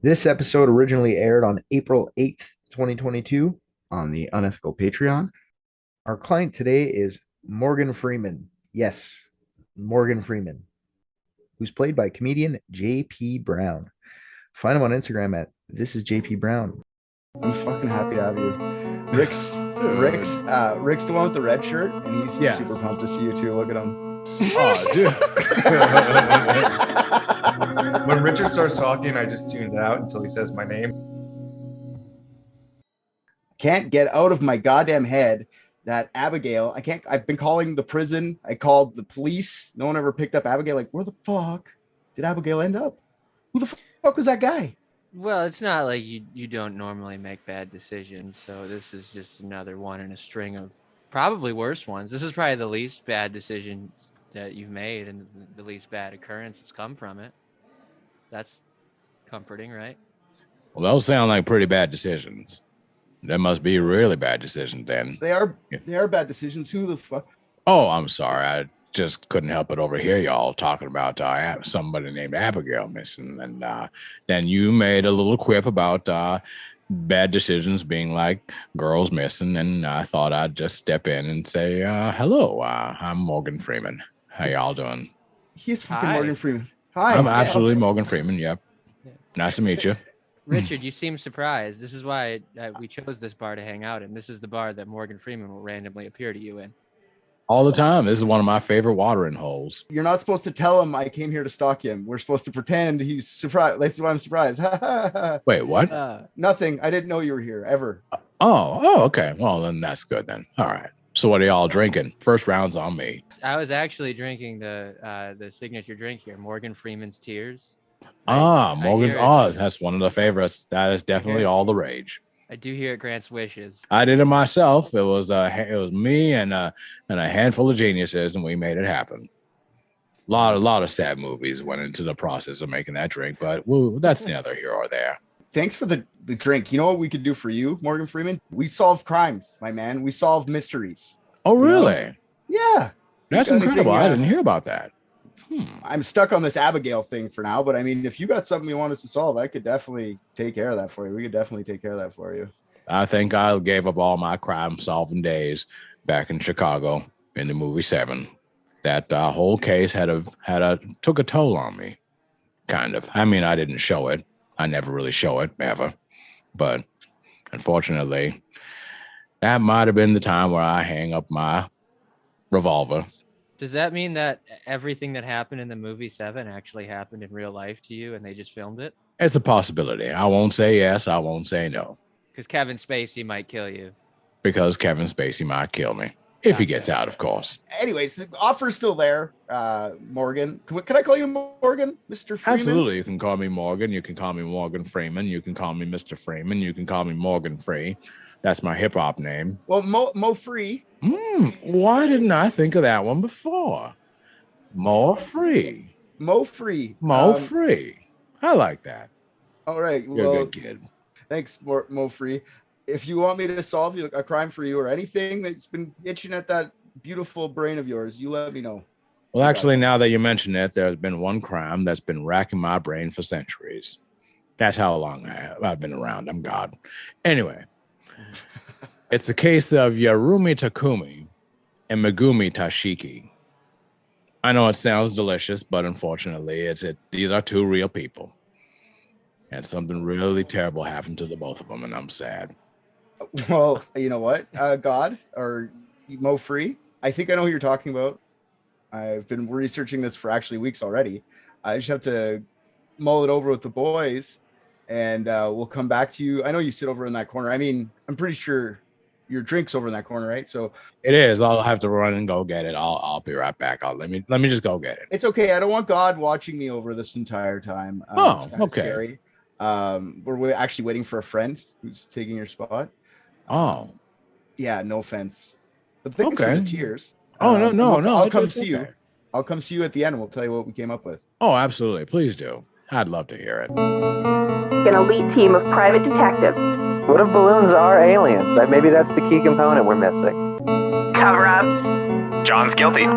This episode originally aired on April 8th, 2022 on the Unethical Patreon. Our client today is Morgan Freeman. Yes, Morgan Freeman, who's played by comedian JP Brown. Find him on Instagram at this is JP Brown. I'm fucking happy to have you. Rick's the one with the red shirt, and he's super pumped to see you too. Look at him. Oh, dude. When Richard starts talking, I just tune it out until he says my name. Can't get out of my goddamn head that Abigail. I've been calling the prison. I called the police. No one ever picked up Abigail. Like, where the fuck did Abigail end up? Who the fuck was that guy? Well, it's not like you don't normally make bad decisions, so this is just another one in a string of probably worse ones. This is probably the least bad decision that you've made and the least bad occurrence that's come from it. That's comforting, right? Well, those sound like pretty bad decisions. That must be really bad decisions then. They are bad decisions. Who the fuck? Oh, I'm sorry. I just couldn't help but overhear y'all talking about somebody named Abigail missing. And then you made a little quip about bad decisions being like girls missing. And I thought I'd just step in and say, hello, I'm Morgan Freeman. How y'all doing? He's fucking Morgan Freeman. Hi. I'm absolutely Morgan Freeman. Yep. Nice to meet you. Richard, you seem surprised. This is why we chose this bar to hang out in. This is the bar that Morgan Freeman will randomly appear to you in. All the time. This is one of my favorite watering holes. You're not supposed to tell him I came here to stalk him. We're supposed to pretend he's surprised. That's why I'm surprised. Wait, what? Nothing. I didn't know you were here ever. Oh, okay. Well, then that's good then. All right. So what are y'all drinking? First round's on me. I was actually drinking the signature drink here, Morgan Freeman's Tears. Morgan's. Oh, that's one of the favorites. That is definitely all the rage. I do hear it grants wishes. I did it myself. It was me and a handful of geniuses, and we made it happen. A lot of sad movies went into the process of making that drink, but that's neither here or there. Thanks for the drink. You know what we could do for you, Morgan Freeman? We solve crimes, my man. We solve mysteries. Oh, really? Yeah. That's incredible. I didn't hear about that. I'm stuck on this Abigail thing for now, but I mean, if you got something you want us to solve, I could definitely take care of that for you. We could definitely take care of that for you. I think I gave up all my crime-solving days back in Chicago in the movie 7. That whole case took a toll on me, kind of. I mean, I didn't show it. I never really show it, ever. But unfortunately, that might have been the time where I hang up my revolver. Does that mean that everything that happened in the movie 7 actually happened in real life to you and they just filmed it? It's a possibility. I won't say yes. I won't say no. Because Kevin Spacey might kill you. Because Kevin Spacey might kill me. If he gets out, of course. Anyways, the offer's still there, Morgan. Can I call you Morgan, Mr. Freeman? Absolutely. You can call me Morgan. You can call me Morgan Freeman. You can call me Mr. Freeman. You can call me Morgan Free. That's my hip-hop name. Well, Mo Free. Why didn't I think of that one before? More free. Mo Free. Mo Free. I like that. All right. You're a good kid. Thanks, Mo Free. If you want me to solve a crime for you or anything that's been itching at that beautiful brain of yours, you let me know. Well, actually, now that you mention it, there's been one crime that's been racking my brain for centuries. That's how long I've been around. I'm God. Anyway, it's the case of Narumi Takumi and Megumi Yashiki. I know it sounds delicious, but unfortunately, these are two real people. And something really terrible happened to the both of them, and I'm sad. Well, you know what, God or Mo Free, I think I know who you're talking about. I've been researching this for actually weeks already. I just have to mull it over with the boys, and we'll come back to you. I know you sit over in that corner. I mean, I'm pretty sure your drink's over in that corner, right? So it is. I'll have to run and go get it. I'll be right back. Let me just go get it. It's okay. I don't want God watching me over this entire time. It's okay. Scary. We're actually waiting for a friend who's taking your spot. Oh, yeah. No offense, but thanks for the tears. No. I'll come see you. I'll come see you at the end, and we'll tell you what we came up with. Oh, absolutely. Please do. I'd love to hear it. An elite team of private detectives. What if balloons are aliens? Maybe that's the key component we're missing. Cover-ups. John's guilty.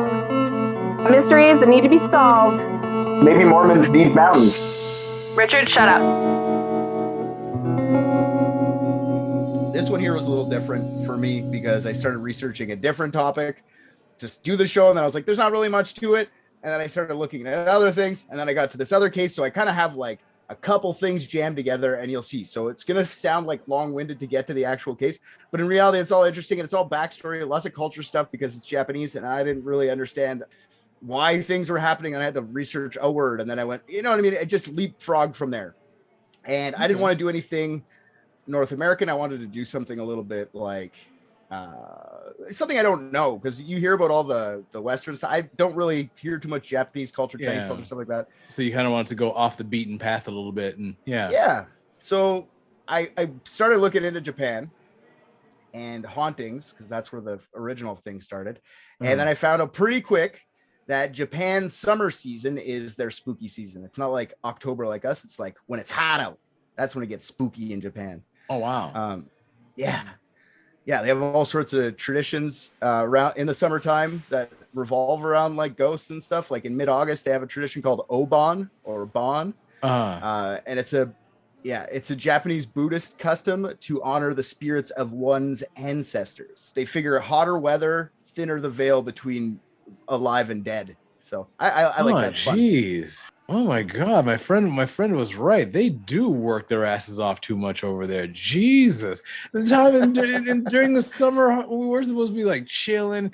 Mysteries that need to be solved. Maybe Mormons need mountains. Richard, shut up. one here was a little different for me because I started researching a different topic to do the show, and then I was like, there's not really much to it. And then I started looking at other things, and then I got to this other case. So I kind of have like a couple things jammed together, and you'll see. So it's going to sound like long-winded to get to the actual case, but in reality, it's all interesting, and it's all backstory, lots of culture stuff because it's Japanese, and I didn't really understand why things were happening. And I had to research a word, and then I went, you know what I mean? It just leapfrogged from there. And I didn't want to do anything North American. I wanted to do something a little bit like something I don't know, because you hear about all the Western stuff. I don't really hear too much Japanese culture, Chinese culture, stuff like that. So you kind of want to go off the beaten path a little bit, and yeah. So I started looking into Japan and hauntings, because that's where the original thing started. And then I found out pretty quick that Japan's summer season is their spooky season. It's not like October like us. It's like when it's hot out, that's when it gets spooky in Japan. Oh wow. Yeah, they have all sorts of traditions around in the summertime that revolve around like ghosts and stuff. Like in mid-August, they have a tradition called Obon or Bon, and it's a Japanese Buddhist custom to honor the spirits of one's ancestors. They figure hotter weather, thinner the veil between alive and dead. So I like that. Jeez. Oh my God, my friend was right. They do work their asses off too much over there. Jesus. The time during the summer, we're supposed to be like chilling,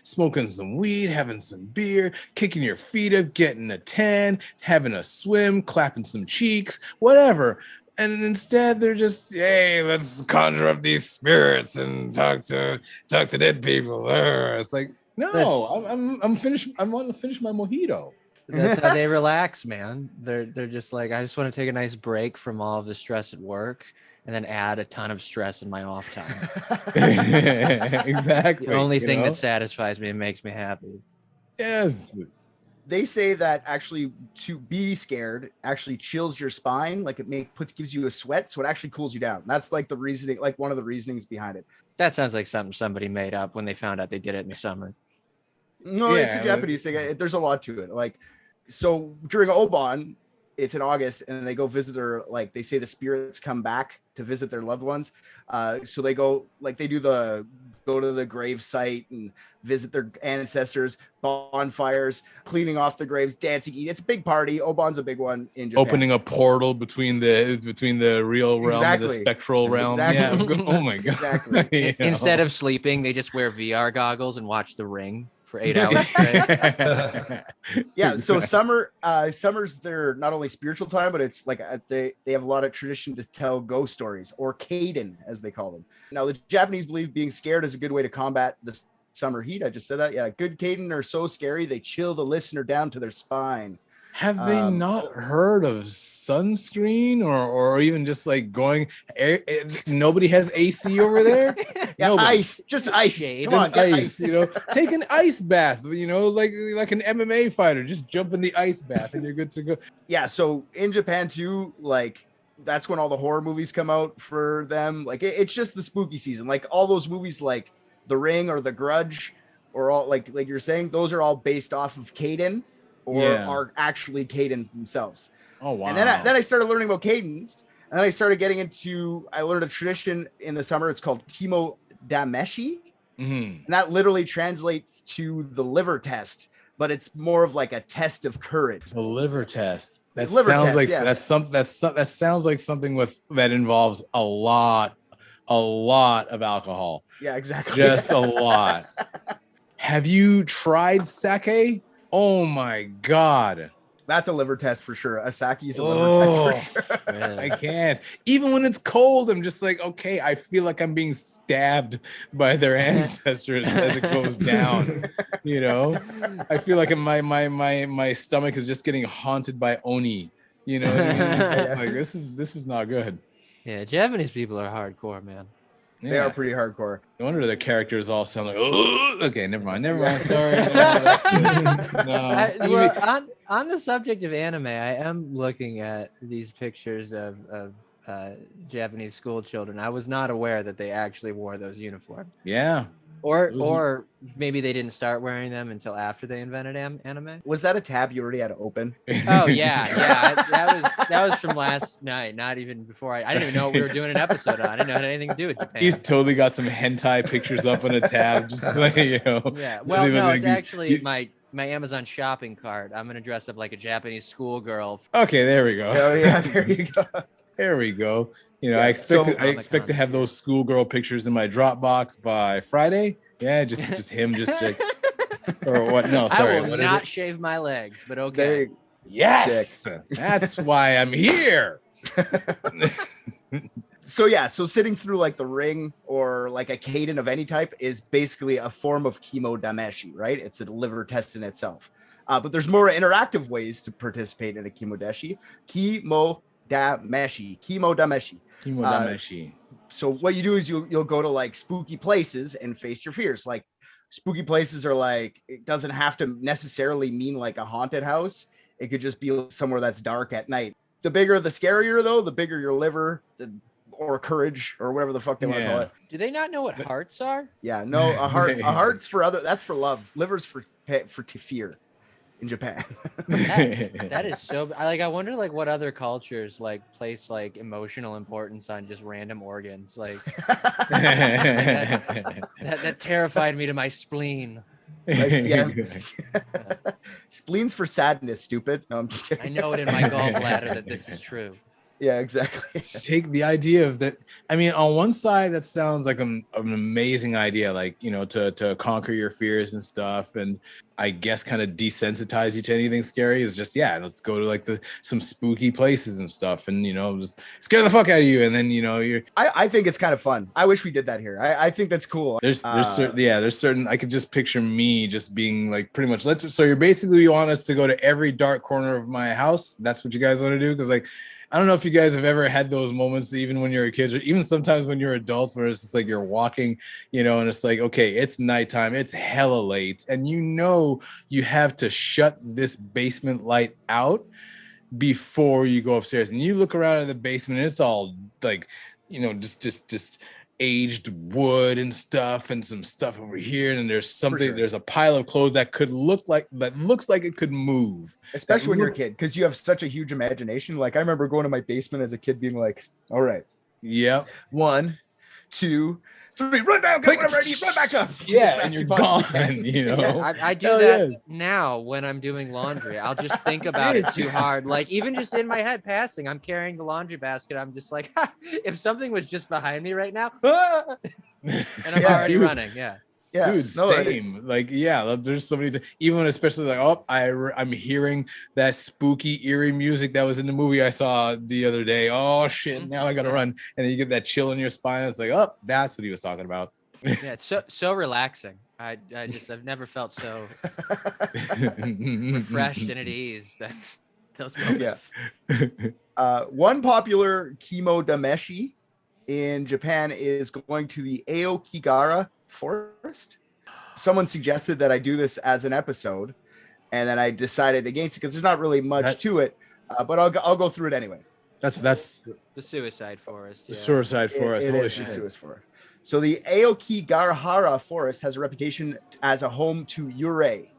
smoking some weed, having some beer, kicking your feet up, getting a tan, having a swim, clapping some cheeks, whatever. And instead, they're just, hey, let's conjure up these spirits and talk to dead people. It's like, no, I'm finished. I want to finish my mojito. That's how they relax, man. They're just like, I just want to take a nice break from all of the stress at work and then add a ton of stress in my off time. Exactly. The only thing that satisfies me and makes me happy. Yes. They say that actually to be scared actually chills your spine, like gives you a sweat, so it actually cools you down. That's like the reasoning, like one of the reasonings behind it. That sounds like something somebody made up when they found out they did it in the summer. No, it's a Japanese thing. There's a lot to it. Like, so during Obon, it's in August, and they go visit their, like, they say the spirits come back to visit their loved ones. So they go, like, they go to the grave site and visit their ancestors, bonfires, cleaning off the graves, dancing, eating. It's a big party. Obon's a big one in Japan. Opening a portal between the real realm and the spectral realm. Exactly. Yeah. Oh my God. Exactly. Instead of sleeping, they just wear VR goggles and watch The Ring for 8 hours straight. Yeah, so summer's their not only spiritual time, but it's like they have a lot of tradition to tell ghost stories, or kaiden as they call them. Now the Japanese believe being scared is a good way to combat the summer heat. I just said that. Yeah, good kaiden are so scary they chill the listener down to their spine. Have they not heard of sunscreen or even just like going? Nobody has AC over there. Yeah, nobody. Ice, just ice. Shade. Come on, Just ice. You know, take an ice bath. You know, like an MMA fighter. Just jump in the ice bath and you're good to go. Yeah, so in Japan too, like that's when all the horror movies come out for them. Like it's just the spooky season. Like all those movies, like The Ring or The Grudge, or all like you're saying, those are all based off of kaiden. Or are actually kaidens themselves. Oh wow! And then I started learning about kaidens, and then I started getting into. I learned a tradition in the summer. It's called Kimodameshi, and that literally translates to the liver test, but it's more of like a test of courage. The liver test. That sounds like something that involves a lot of alcohol. Yeah, exactly. Just a lot. Have you tried sake? Oh my God. That's a liver test for sure. A sake's a liver test for sure. I can't. Even when it's cold, I'm just like, okay, I feel like I'm being stabbed by their ancestors as it goes down. You know? I feel like my stomach is just getting haunted by oni. You know what I mean? It's like this is not good. Yeah, Japanese people are hardcore, man. They are pretty hardcore. No wonder the characters all sound like, oh, okay, never mind. Sorry. No. On the subject of anime, I am looking at these pictures of Japanese school children. I was not aware that they actually wore those uniforms. Yeah. Or maybe they didn't start wearing them until after they invented anime. Was that a tab you already had to open? Oh yeah. That was from last night. Not even before I didn't even know we were doing an episode on. I didn't know it had anything to do with Japan. He's totally got some hentai pictures up on a tab, just so you know. Yeah. Well, no, it's actually my Amazon shopping cart. I'm gonna dress up like a Japanese schoolgirl. Okay, there we go. Oh yeah, there you go. There we go. You know, Yeah, I expect to have those schoolgirl pictures in my Dropbox by Friday. Yeah, just him, just like, or what? No, sorry. I will what not shave my legs, but There okay. you- Yes, that's why I'm here. So sitting through like the ring or like a kaiden of any type is basically a form of Kimodameshi, right? It's a liver test in itself. But there's more interactive ways to participate in a Kimodameshi. Kimodameshi. So what you do is you'll go to like spooky places and face your fears. Like spooky places are like, it doesn't have to necessarily mean like a haunted house. It could just be somewhere that's dark at night. The bigger the scarier though, the bigger your liver or courage or whatever the fuck they want to call it. Do they not know what hearts are? Yeah, no, a heart's for other, that's for love. Liver's for fear in Japan. That is so. I wonder like what other cultures like place like emotional importance on just random organs. Like that terrified me to my spleen. Yeah. Spleen's for sadness, stupid. No, I'm just kidding. I know it in my gallbladder that this is true. Yeah, exactly. Take the idea of that. I mean, on one side, that sounds like an amazing idea, like, you know, to conquer your fears and stuff. And I guess kind of desensitize you to anything scary is just, yeah, let's go to like some spooky places and stuff. And, you know, just scare the fuck out of you. And then, you know, I think it's kind of fun. I wish we did that here. I think that's cool. There's certain, I could just picture me just being like pretty much, so you're basically, you want us to go to every dark corner of my house. That's what you guys want to do. Cause like, I don't know if you guys have ever had those moments, even when you're a kid, or even sometimes when you're adults, where it's just like you're walking, you know, and it's like, okay, it's nighttime, it's hella late, and you know you have to shut this basement light out before you go upstairs, and you look around in the basement, and it's all like, you know, just aged wood and stuff, and some stuff over here, and there's something, sure. There's a pile of clothes that looks like it could move. Especially when you're a kid, because you have such a huge imagination. Like I remember going to my basement as a kid being like, all right, yeah, 1, 2, 3, run down, get whatever I need, run back up. Yeah, and you're gone, you know. Yeah. I do that now when I'm doing laundry. I'll just think about it too hard. Like even just in my head passing, I'm carrying the laundry basket. I'm just like, if something was just behind me right now, and I'm already running. Yeah. Yeah, dude, same. Like, yeah, there's so many. Even especially like, oh, I'm hearing that spooky, eerie music that was in the movie I saw the other day. Oh shit! Now I gotta run, and then you get that chill in your spine. It's like, oh, that's what he was talking about. Yeah, it's so relaxing. I've never felt so refreshed and at ease. Those moments. Yeah. One popular Kimodameshi in Japan is going to the Aokigahara forest. Someone suggested that I do this as an episode, and then I decided against it because there's not really much to it. But I'll go through it anyway. That's the suicide forest. The suicide forest. It is the suicide forest. So the Aokigahara forest has a reputation as a home to yurei,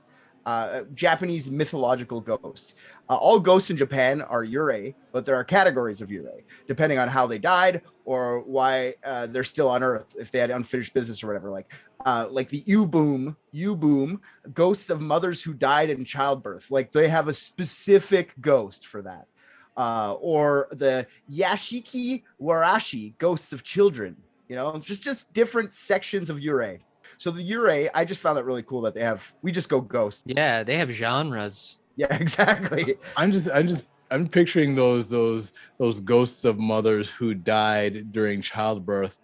Japanese mythological ghosts. All ghosts in Japan are yurei, but there are categories of yurei depending on how they died or why they're still on Earth, if they had unfinished business or whatever. Like the Yubum, ghosts of mothers who died in childbirth. Like they have a specific ghost for that. Or the Yashiki Warashi, ghosts of children. You know, just different sections of yurei. So the yurei, I just found that really cool that we just go ghost. Yeah, they have genres. Yeah, exactly. I'm picturing those ghosts of mothers who died during childbirth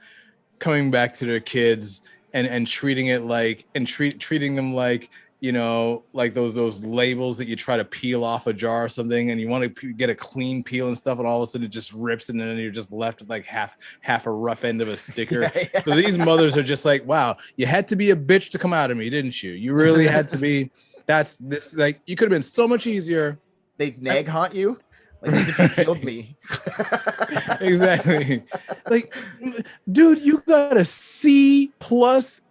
coming back to their kids and treating it like, and treating them like, you know, like those labels that you try to peel off a jar or something, and you want to get a clean peel and stuff, and all of a sudden it just rips, and then you're just left with like half a rough end of a sticker. Yeah. So these mothers are just like, wow, you had to be a bitch to come out of me, didn't you? You really had to be. Like you could have been so much easier. They nag haunt you. Like as if you killed me. Exactly. Like, dude, you got a C+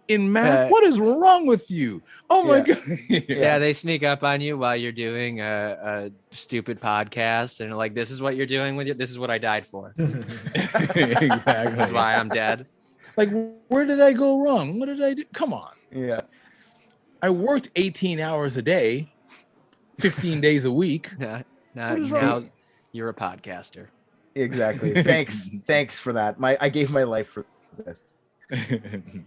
in math. What is wrong with you? Oh my god! Yeah, they sneak up on you while you're doing a stupid podcast, and like, this is what you're doing with it. This is what I died for. Exactly. This is why I'm dead. Like, where did I go wrong? What did I do? Come on. Yeah. I worked 18 hours a day, 15 days a week. Now you're a podcaster. Exactly. Thanks for that. I gave my life for this.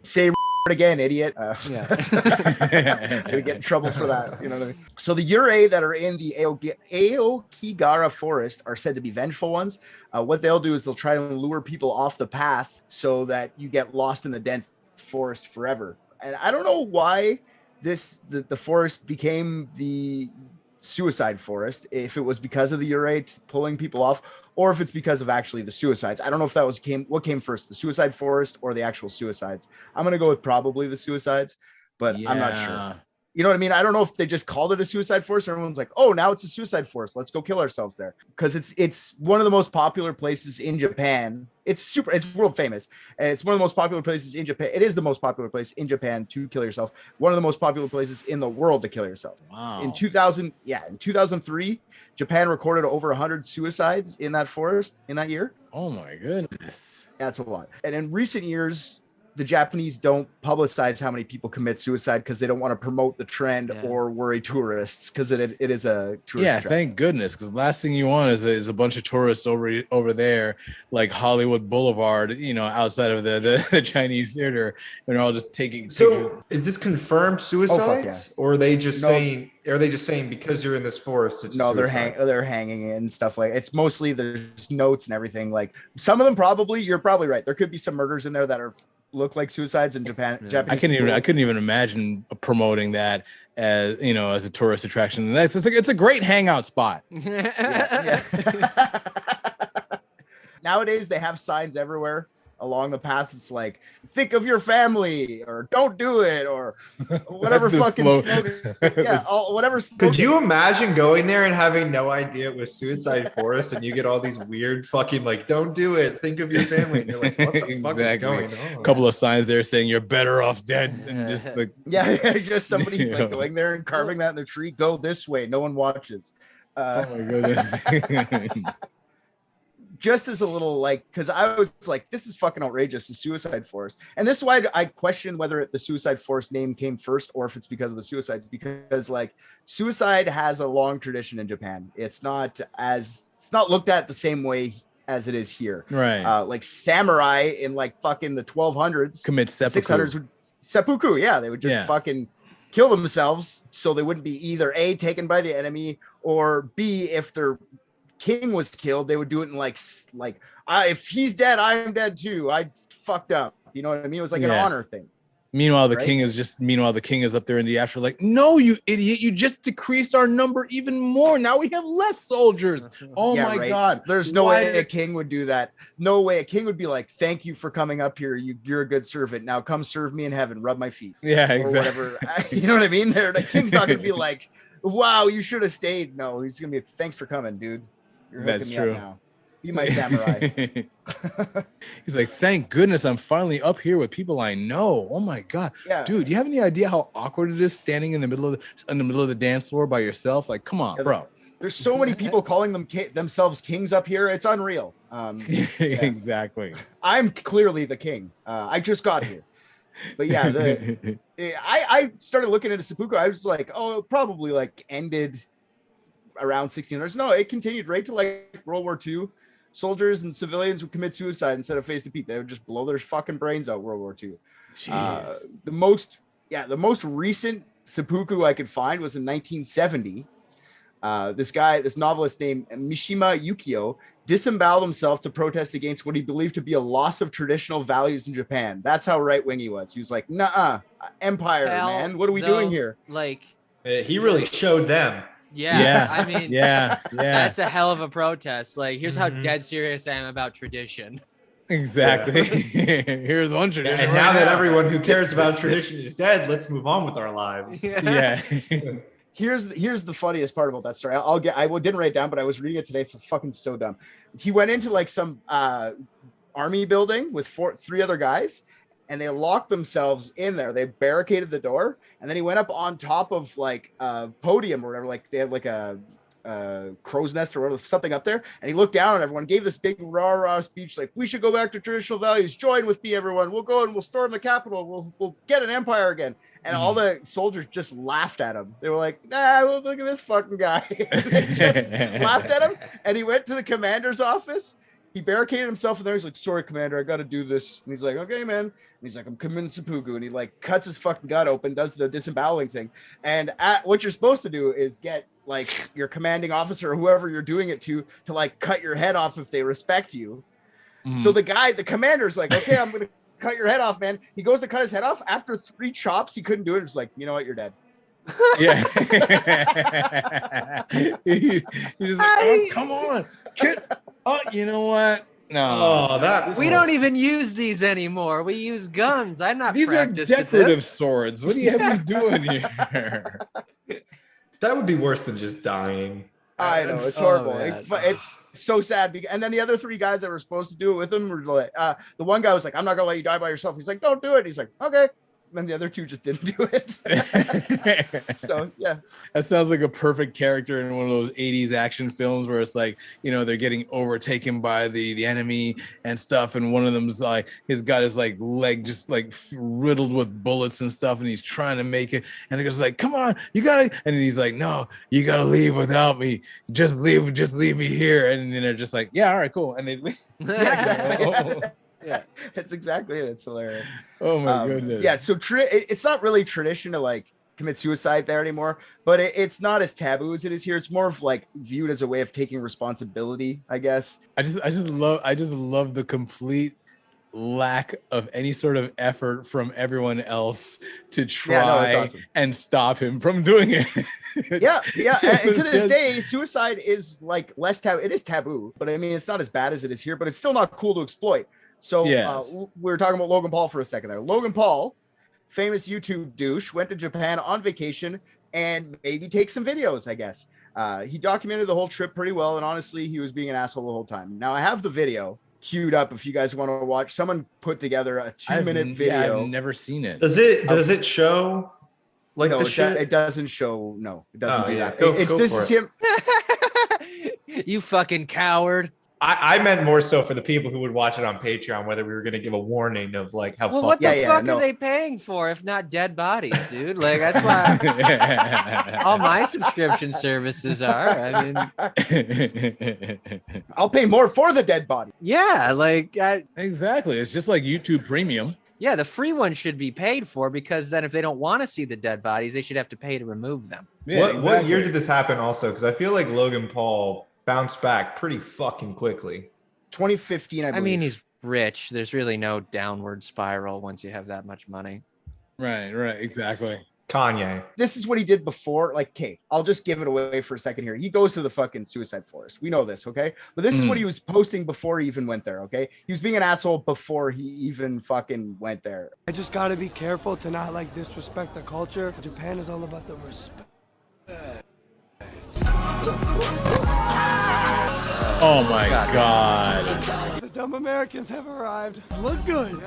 Say again, idiot. We get in trouble for that. You know what I mean? So the Yurei that are in the Aokigahara forest are said to be vengeful ones. What they'll do is they'll try to lure people off the path so that you get lost in the dense forest forever. And I don't know why the forest became the suicide forest, if it was because of the Yurei pulling people off, or if it's because of actually the suicides. I don't know if that what came first, the suicide forest or the actual suicides. I'm going to go with probably the suicides, but I'm not sure. You know what I mean? I don't know if they just called it a suicide forest and everyone's like, oh, now it's a suicide forest. Let's go kill ourselves there. Because it's one of the most popular places in Japan. It's world famous. And it's one of the most popular places in Japan. It is the most popular place in Japan to kill yourself. One of the most popular places in the world to kill yourself. Wow. In 2003, Japan recorded over 100 suicides in that forest in that year. Oh my goodness. That's a lot. And in recent years, the Japanese don't publicize how many people commit suicide because they don't want to promote the trend or worry tourists, because it is a tourist trend. Thank goodness, because last thing you want is a bunch of tourists over there, like Hollywood Boulevard, outside of the Chinese theater, and they're all just taking. So is this confirmed suicides, or are they just saying? Are they just saying because you're in this forest? It's suicide? they're hanging and stuff like. It's mostly there's notes and everything. Like some of them probably. You're probably right. There could be some murders in there that look like suicides in Japan. I couldn't even imagine promoting that as as a tourist attraction. It's a great hangout spot. Nowadays they have signs everywhere along the path. It's like, think of your family, or don't do it, or whatever fucking slogan. Whatever slogan. Could you imagine going there and having no idea it was suicide forest, and you get all these weird fucking like, don't do it, think of your family, and you're like, what the fuck is going on? A couple of signs there saying you're better off dead, and just like just somebody like going there and carving that in the tree. Go this way, no one watches. Oh my goodness. Just as a little because I was like, this is fucking outrageous, the suicide forest. And this is why I question whether the suicide forest name came first or if it's because of the suicides, because suicide has a long tradition in Japan. It's not looked at the same way as it is here. Right. Like samurai in fucking the 1200s commit seppuku. 600s seppuku. Yeah. They would just fucking kill themselves so they wouldn't be either A, taken by the enemy, or B, if their king was killed, they would do it in if he's dead, I'm dead too. I fucked up. You know what I mean? It was like an honor thing. Meanwhile, the king is up there in the after, like, no, you idiot! You just decreased our number even more. Now we have less soldiers. Oh my god! There's no way a king would do that. No way a king would be like, "Thank you for coming up here. You're a good servant. Now come serve me in heaven. Rub my feet." Yeah, exactly. Whatever. You know what I mean? The king's not gonna be like, "Wow, you should have stayed." No, he's gonna be, "Thanks for coming, dude. You're hooking me up now. Be my samurai." He's like, thank goodness I'm finally up here with people I know. Oh my god, dude, do you have any idea how awkward it is standing in the middle of the dance floor by yourself? Like, come on, bro. There's so many people calling themselves kings up here. It's unreal. Exactly. I'm clearly the king. I just got here. But I started looking into seppuku. I was like, oh, it probably ended around 1600s. No, it continued right to World War II. Soldiers and civilians would commit suicide instead of face defeat. They would just blow their fucking brains out. World War II. The most recent seppuku I could find was in 1970. This novelist named Mishima Yukio disemboweled himself to protest against what he believed to be a loss of traditional values in Japan. That's how right wing he was. He was like, "Nah, empire, man. What are we doing here?" He really showed them. I mean, that's a hell of a protest. Here's how dead serious I am about tradition. Exactly. Here's one tradition. And now that everyone who cares about tradition is dead, let's move on with our lives. Here's the funniest part about that story. I didn't write it down, but I was reading it today. It's fucking so dumb. He went into some army building with three other guys, and they locked themselves in there. They barricaded the door, and then he went up on top of like a podium or whatever. Like they had like a crow's nest or whatever, something up there, and he looked down at everyone, gave this big rah speech like, we should go back to traditional values, join with me everyone, we'll go and we'll storm the Capitol, we'll get an empire again. And all the soldiers just laughed at him. They were like, nah, well, look at this fucking guy. They just laughed at him, and he went to the commander's office. He barricaded himself in there. He's like, sorry, commander, I got to do this. And he's like, okay, man. And he's like, I'm committing seppuku. And he like cuts his fucking gut open, does the disemboweling thing. And what you're supposed to do is get like your commanding officer or whoever you're doing it to like cut your head off if they respect you. So the commander's like, okay, I'm going to cut your head off, man. He goes to cut his head off. After 3 chops, he couldn't do it. It's like, you know what? You're dead. Yeah. He's just like, oh, come on. Oh, you know what? No. We don't even use these anymore. We use guns. I'm not. These are decorative swords. What do you have me doing here? That would be worse than just dying. I know, it's horrible. It's so sad. And then the other 3 guys that were supposed to do it with him were like, the one guy was like, I'm not gonna let you die by yourself. He's like, don't do it. He's like, okay. And then the other 2 just didn't do it. So yeah, that sounds like a perfect character in one of those 80s action films where it's like, you know, they're getting overtaken by the enemy and stuff, and one of them's like, he's got his like leg just like riddled with bullets and stuff, and he's trying to make it, and they're just like, come on, you gotta, and he's like, no, you gotta leave without me, just leave me here. And then they're just like, yeah, all right, cool, and they leave. Yeah, exactly. Yeah, that's exactly it. It's hilarious. Oh my goodness. Yeah, so it's not really tradition to like commit suicide there anymore, but it's not as taboo as it is here. It's more of like viewed as a way of taking responsibility, I guess. I just love the complete lack of any sort of effort from everyone else to try and stop him from doing it. yeah. And to this day, suicide is like less taboo. It is taboo, but I mean, it's not as bad as it is here, but it's still not cool to exploit. So we were talking about Logan Paul for a second there. Logan Paul, famous YouTube douche, went to Japan on vacation and maybe take some videos, I guess. He documented the whole trip pretty well, and honestly, he was being an asshole the whole time. Now, I have the video queued up if you guys want to watch. Someone put together a 2-minute video. I've never seen it. Does it show like the shit? It doesn't show. No, it doesn't do that. This is him. You fucking coward. I meant more so for the people who would watch it on Patreon, whether we were going to give a warning of like how. Well, what the fuck are they paying for if not dead bodies, dude? Like that's why all my subscription services are. I mean, I'll pay more for the dead body. Yeah, like exactly. It's just like YouTube Premium. Yeah, the free one should be paid for, because then if they don't want to see the dead bodies, they should have to pay to remove them. Yeah, what year did this happen? Also, because I feel like Logan Paul bounced back pretty fucking quickly. 2015, I believe. I mean, he's rich. There's really no downward spiral once you have that much money. Right, exactly. Kanye. This is what he did before. Like, okay, I'll just give it away for a second here. He goes to the fucking suicide forest. We know this, okay? But this is what he was posting before he even went there, okay? He was being an asshole before he even fucking went there. I just gotta be careful to not like disrespect the culture. Japan is all about the respect. Oh my God. The dumb Americans have arrived. Look good.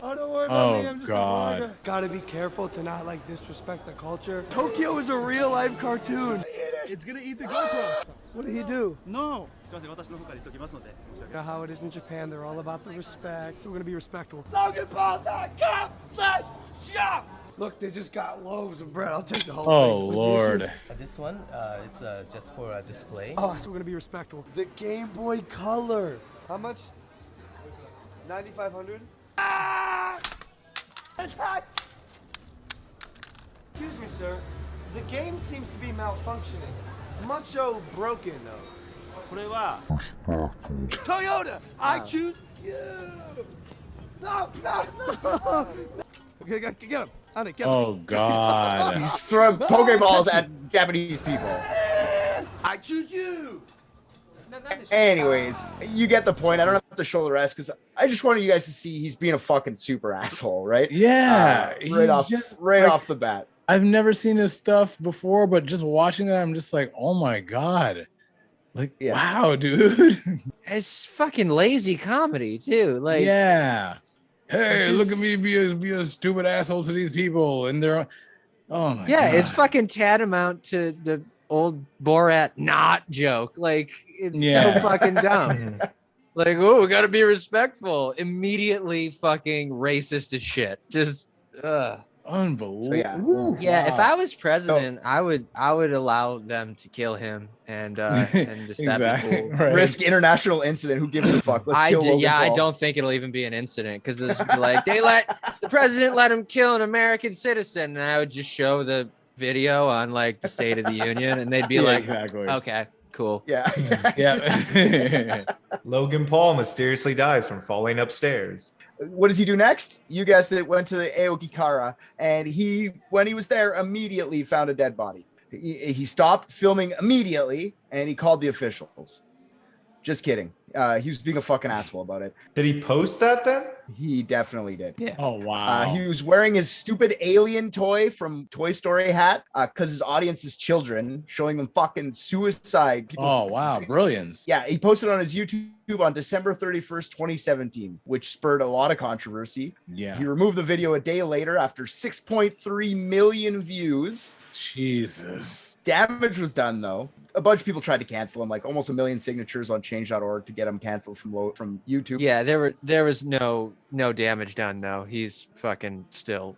Oh, don't worry about me. I'm just God. Gotta be careful to not like disrespect the culture. Tokyo is a real life cartoon. It's gonna eat the GoPro. What did he do? No. You know how it is in Japan. They're all about the respect. We're gonna be respectful. LoganPaul.com/shop. Look, they just got loaves of bread. I'll take the whole thing. Oh, Lord. This one is just for a display. Oh, so we're going to be respectful. The Game Boy Color. How much? 9,500? Ah! Excuse me, sir. The game seems to be malfunctioning. Mucho broken, though. Toyota, I choose you. No. Okay, get him. Oh God. He's throwing Pokeballs at Japanese people. I choose you. Anyways, you get the point. I don't have to show the rest because I just wanted you guys to see he's being a fucking super asshole, right? Yeah. Right off the bat. I've never seen his stuff before, but just watching it, I'm just like, oh my God. Like, wow, dude. It's fucking lazy comedy too. Like, yeah. hey, look at me be a stupid asshole to these people, and they're oh my Yeah, God. it's fucking tantamount to the old Borat not joke. Like it's so fucking dumb. Like, oh, we gotta be respectful. Immediately fucking racist as shit. Just unbelievable. So, yeah, if I was president, I would allow them to kill him and just that'd be cool. Right. Risk international incident. Who gives a fuck? Let's kill Logan Paul. I don't think it'll even be an incident because it's like the president let him kill an American citizen, and I would just show the video on like the State of the Union, and they'd be like, exactly. Okay, cool. Yeah. Yeah. Logan Paul mysteriously dies from falling upstairs. What does he do next? You guessed it. Went to the Aokigahara, and when he was there, immediately found a dead body. He stopped filming immediately, and he called the officials. Just kidding. He was being a fucking asshole about it. Did he post that then? He definitely did. Yeah. Oh wow. He was wearing his stupid alien toy from Toy Story hat because his audience is children, showing them fucking suicide. Oh wow, brilliance. Yeah, he posted on his YouTube on December 31st, 2017, which spurred a lot of controversy. Yeah. He removed the video a day later after 6.3 million views. Jesus. Damage was done though. A bunch of people tried to cancel him, like almost 1 million signatures on change.org to get him canceled from YouTube. Yeah, there was no damage done though. He's fucking still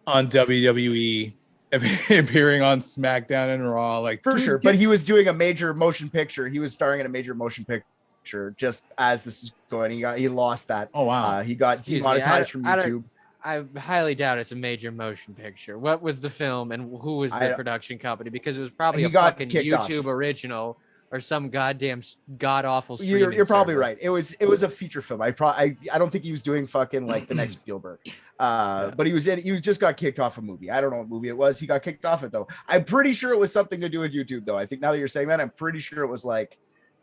on WWE, appearing on SmackDown and Raw, like for sure. But he was doing a major motion picture. He was starring in a major motion picture just as this is going. He lost that. Oh wow. He got demonetized from YouTube. I highly doubt it's a major motion picture. What was the film and who was the production company? Because it was probably a fucking YouTube original or some goddamn god awful. You're probably right. It was a feature film. I don't think he was doing fucking like the next Spielberg. But he just got kicked off a movie. I don't know what movie it was. He got kicked off it though. I'm pretty sure it was something to do with YouTube though. I think now that you're saying that, I'm pretty sure it was like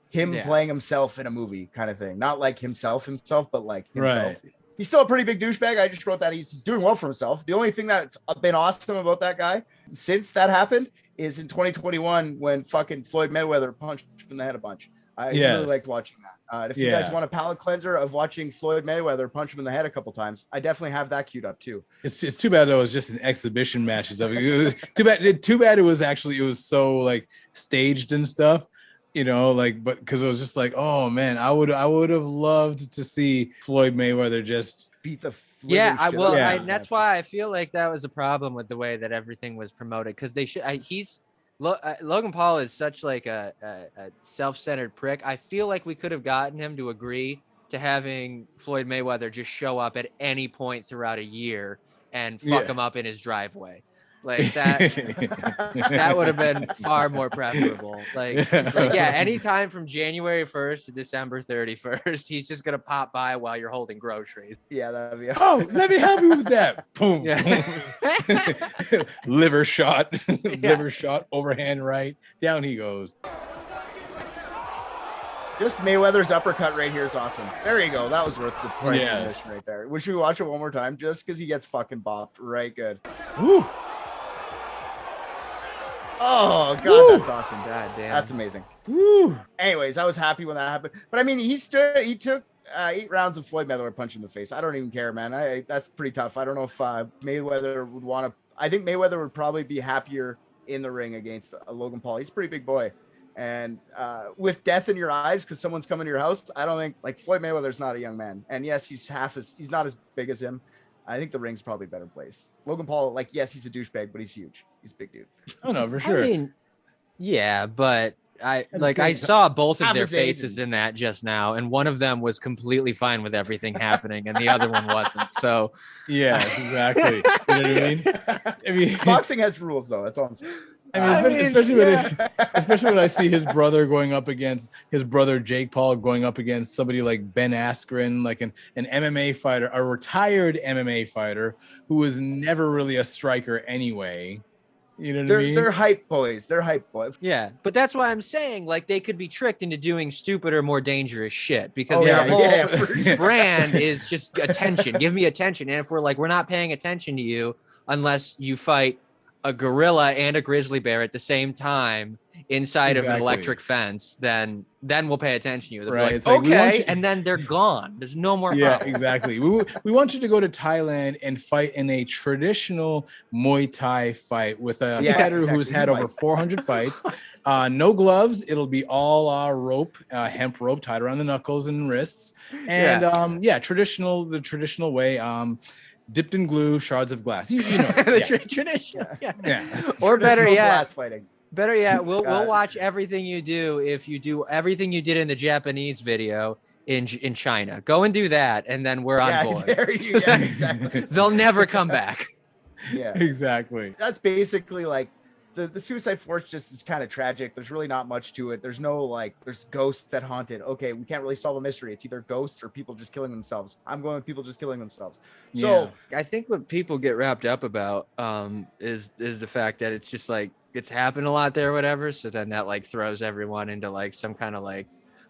him playing himself in a movie kind of thing. Not like himself, but like himself. Right. He's still a pretty big douchebag. I just wrote that he's doing well for himself. The only thing that's been awesome about that guy since that happened is in 2021 when fucking Floyd Mayweather punched him in the head a bunch. I really liked watching that. If you guys want a palate cleanser of watching Floyd Mayweather punch him in the head a couple times, I definitely have that queued up too. It's too bad though. It was just an exhibition match and stuff. It was too bad. It was so like staged and stuff. You know, like, but because it was just like, oh man, I would have loved to see Floyd Mayweather just beat the that's why I feel like that was a problem with the way that everything was promoted because they should. Logan Paul is such like a self-centered prick. I feel like we could have gotten him to agree to having Floyd Mayweather just show up at any point throughout a year and fuck him up in his driveway. Like that would have been far more preferable. Like anytime from January 1st to December 31st, he's just gonna pop by while you're holding groceries. Yeah, that'd be let me help you with that. Boom. Liver shot, overhand right. Down he goes. Just Mayweather's uppercut right here is awesome. There you go. That was worth the price of admission right there. Should we watch it one more time just because he gets fucking bopped? Right, good. Woo. Oh god, that's awesome. God damn, that's amazing. Woo. Anyways, I was happy when that happened. But I mean, he took 8 rounds of Floyd Mayweather punch in the face. I don't even care, man. That's pretty tough. I don't know if Mayweather would want to. I think Mayweather would probably be happier in the ring against Logan Paul. He's a pretty big boy, and with death in your eyes because someone's coming to your house, I don't think like Floyd Mayweather's not a young man. And yes, he's not as big as him. I think the ring's probably a better place. Logan Paul, like, yes, he's a douchebag, but he's huge. He's a big dude. Oh no, for sure. I mean, yeah, but I saw both of their faces in that just now, and one of them was completely fine with everything happening, and the other one wasn't. So yeah, exactly. You know what I mean? Boxing has rules, though. That's all I'm saying. Especially when I see his brother Jake Paul going up against somebody like Ben Askren, like an MMA fighter, a retired MMA fighter who was never really a striker anyway. You know what I mean? They're hype boys. Yeah, but that's why I'm saying like they could be tricked into doing stupider, more dangerous shit because their whole brand is just attention. Give me attention, and if we're not paying attention to you unless you fight a gorilla and a grizzly bear at the same time inside of an Exactly. electric fence, then we'll pay attention to you. They'll be Right. like, It's like, we want okay, you- and then they're gone. There's no more Yeah, problem. exactly. We want you to go to Thailand and fight in a traditional Muay Thai fight with a fighter who's had over 400 fights. No gloves. It'll be all rope, hemp rope tied around the knuckles and wrists. And the traditional way, dipped in glue, shards of glass. You know, Tradition. yeah. Or better Traditional yet, glass fighting. Better yet, we'll watch everything you do if you do everything you did in the Japanese video in China. Go and do that, and then we're on board. Yeah, exactly. They'll never come back. Yeah, exactly. That's basically like the suicide forest just is kind of tragic. There's really not much to it. There's no there's ghosts that haunt it. Okay, we can't really solve a mystery. It's either ghosts or people just killing themselves. I'm going with people just killing themselves. So I think what people get wrapped up about is the fact that it's just like it's happened a lot there or whatever. So then that like throws everyone into like some kind of like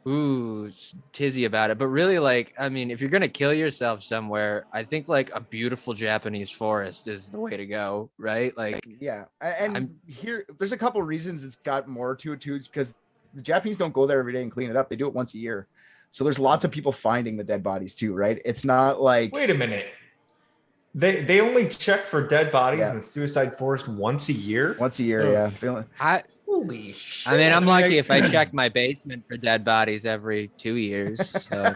ooh tizzy about it. But really, like, I mean, if you're gonna kill yourself somewhere, I think like a beautiful Japanese forest is the way to go, right? Like, yeah, and here there's a couple reasons it's got more to it too. It's because the Japanese don't go there every day and clean it up. They do it once a year. So there's lots of people finding the dead bodies too, right? It's not like wait a minute. They only check for dead bodies in the suicide forest once a year? Once a year, Holy shit. I mean, I'm lucky if I check my basement for dead bodies every 2 years. So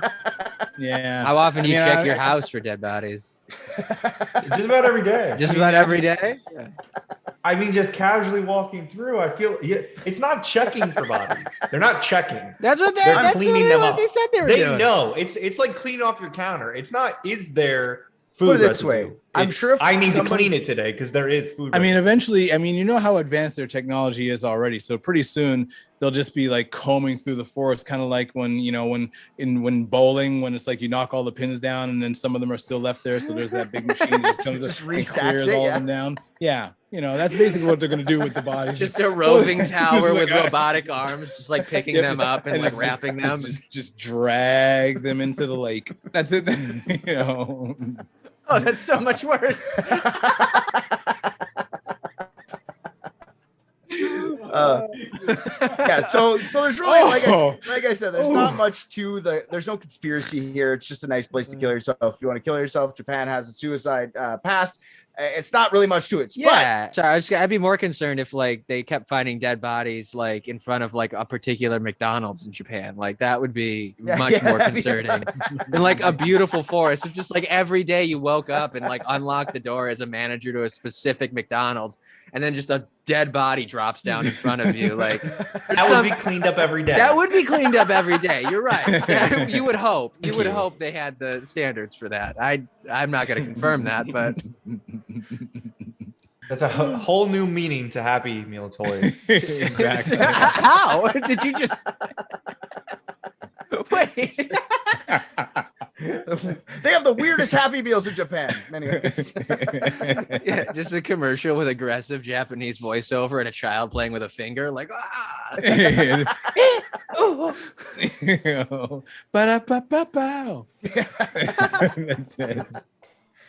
yeah. How often do you check your house for dead bodies? Just about every day. Just about every day? Yeah. I mean, just casually walking through, I feel it's not checking for bodies. They're not checking. That's what they're cleaning them up. They said they were They doing. know. It's like cleaning off your counter. It's not, is there food Put it this residue? way, I'm It's, sure if I need to somebody- clean it today because there is food I mean, residue. eventually, you know how advanced their technology is already. So pretty soon they'll just be like combing through the forest, kind of like when bowling, when it's like you knock all the pins down and then some of them are still left there. So there's that big machine that just comes Just and restacks clears it, all yeah. of them down. Yeah, that's basically what they're gonna do with the bodies. Just a roving tower Just with like- robotic arms, just like picking them up and like just- wrapping them. Just drag them into the lake. That's it. Oh, that's so much worse. So there's really Oh. like I said, there's not much to there's no conspiracy here. It's just a nice place to kill yourself. If you want to kill yourself, Japan has a suicide past. It's not really much to it. Yeah. Sorry, I'd be more concerned if like they kept finding dead bodies like in front of like a particular McDonald's in Japan. Like that would be much more concerning than like a beautiful forest. If just like every day you woke up and like unlocked the door as a manager to a specific McDonald's and then just a dead body drops down in front of you. Like that would be cleaned up every day. That would be cleaned up every day. You're right. You would hope. You would hope they had the standards for that. I'm not going to confirm that, but That's a whole new meaning to Happy Meal toys. Exactly. How did you just wait? They have the weirdest Happy Meals in Japan. Anyways. Yeah, just a commercial with aggressive Japanese voiceover and a child playing with a finger, like Ba-da-ba-ba-bow. That's it.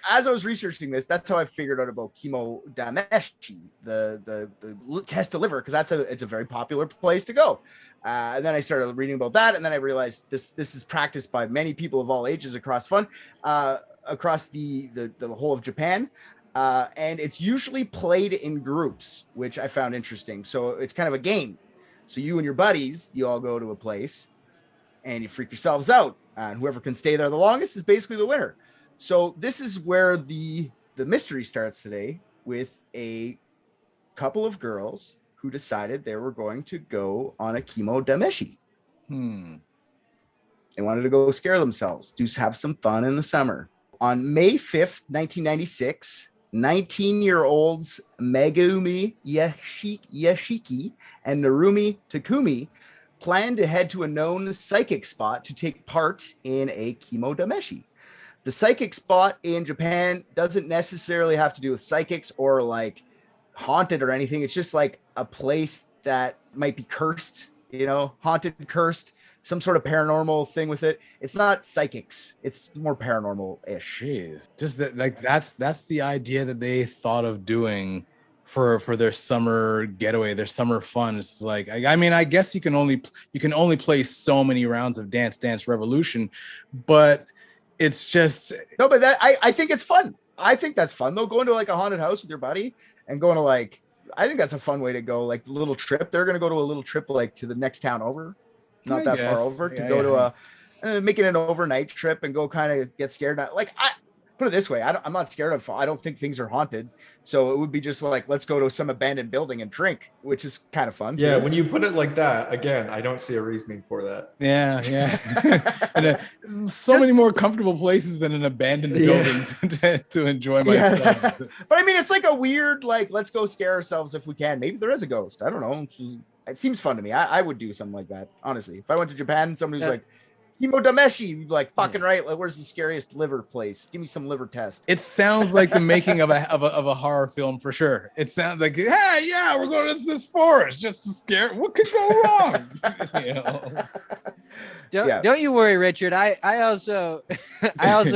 As I was researching this, that's how I figured out about Kimodameshi, the test to liver, because it's a very popular place to go. And then I started reading about that, and then I realized this is practiced by many people of all ages across the whole of Japan, and it's usually played in groups, which I found interesting. So it's kind of a game. So you and your buddies, you all go to a place, and you freak yourselves out, and whoever can stay there the longest is basically the winner. So this is where the mystery starts today, with a couple of girls who decided they were going to go on a Kimodameshi. They wanted to go scare themselves, have some fun in the summer. On May 5th, 1996, 19-year-olds Megumi Yashiki and Narumi Takumi planned to head to a known psychic spot to take part in a Kimodameshi. The psychic spot in Japan doesn't necessarily have to do with psychics or like haunted or anything. It's just like a place that might be cursed, haunted, cursed, some sort of paranormal thing with it. It's not psychics. It's more paranormal-ish. Jeez. Just that, like, that's the idea that they thought of doing for their summer getaway, their summer fun. It's like, I mean, I guess you can only play so many rounds of Dance Dance Revolution, but it's just no. But that I think it's fun. I think that's fun though. Going to like a haunted house with your buddy and going to like, I think that's a fun way to go. Like a little trip. They're gonna go to a little trip like to the next town over, not that far over, to go to making an overnight trip and go kind of get scared. Like I put it this way, I'm not scared of. I don't think things are haunted, so it would be just like let's go to some abandoned building and drink, which is kind of fun. Yeah, when you put it like that, again, I don't see a reasoning for that. Yeah. And, so many more comfortable places than an abandoned building to enjoy myself. Yeah. But I mean, it's like a weird like let's go scare ourselves if we can. Maybe there is a ghost. I don't know. It seems fun to me. I would do something like that, honestly. If I went to Japan and somebody was like, Kimodameshi, like fucking right. Like, where's the scariest liver place? Give me some liver test. It sounds like the making of a horror film for sure. It sounds like, hey, yeah, we're going to this forest just to scare. What could go wrong? You know? Don't you worry, Richard. I also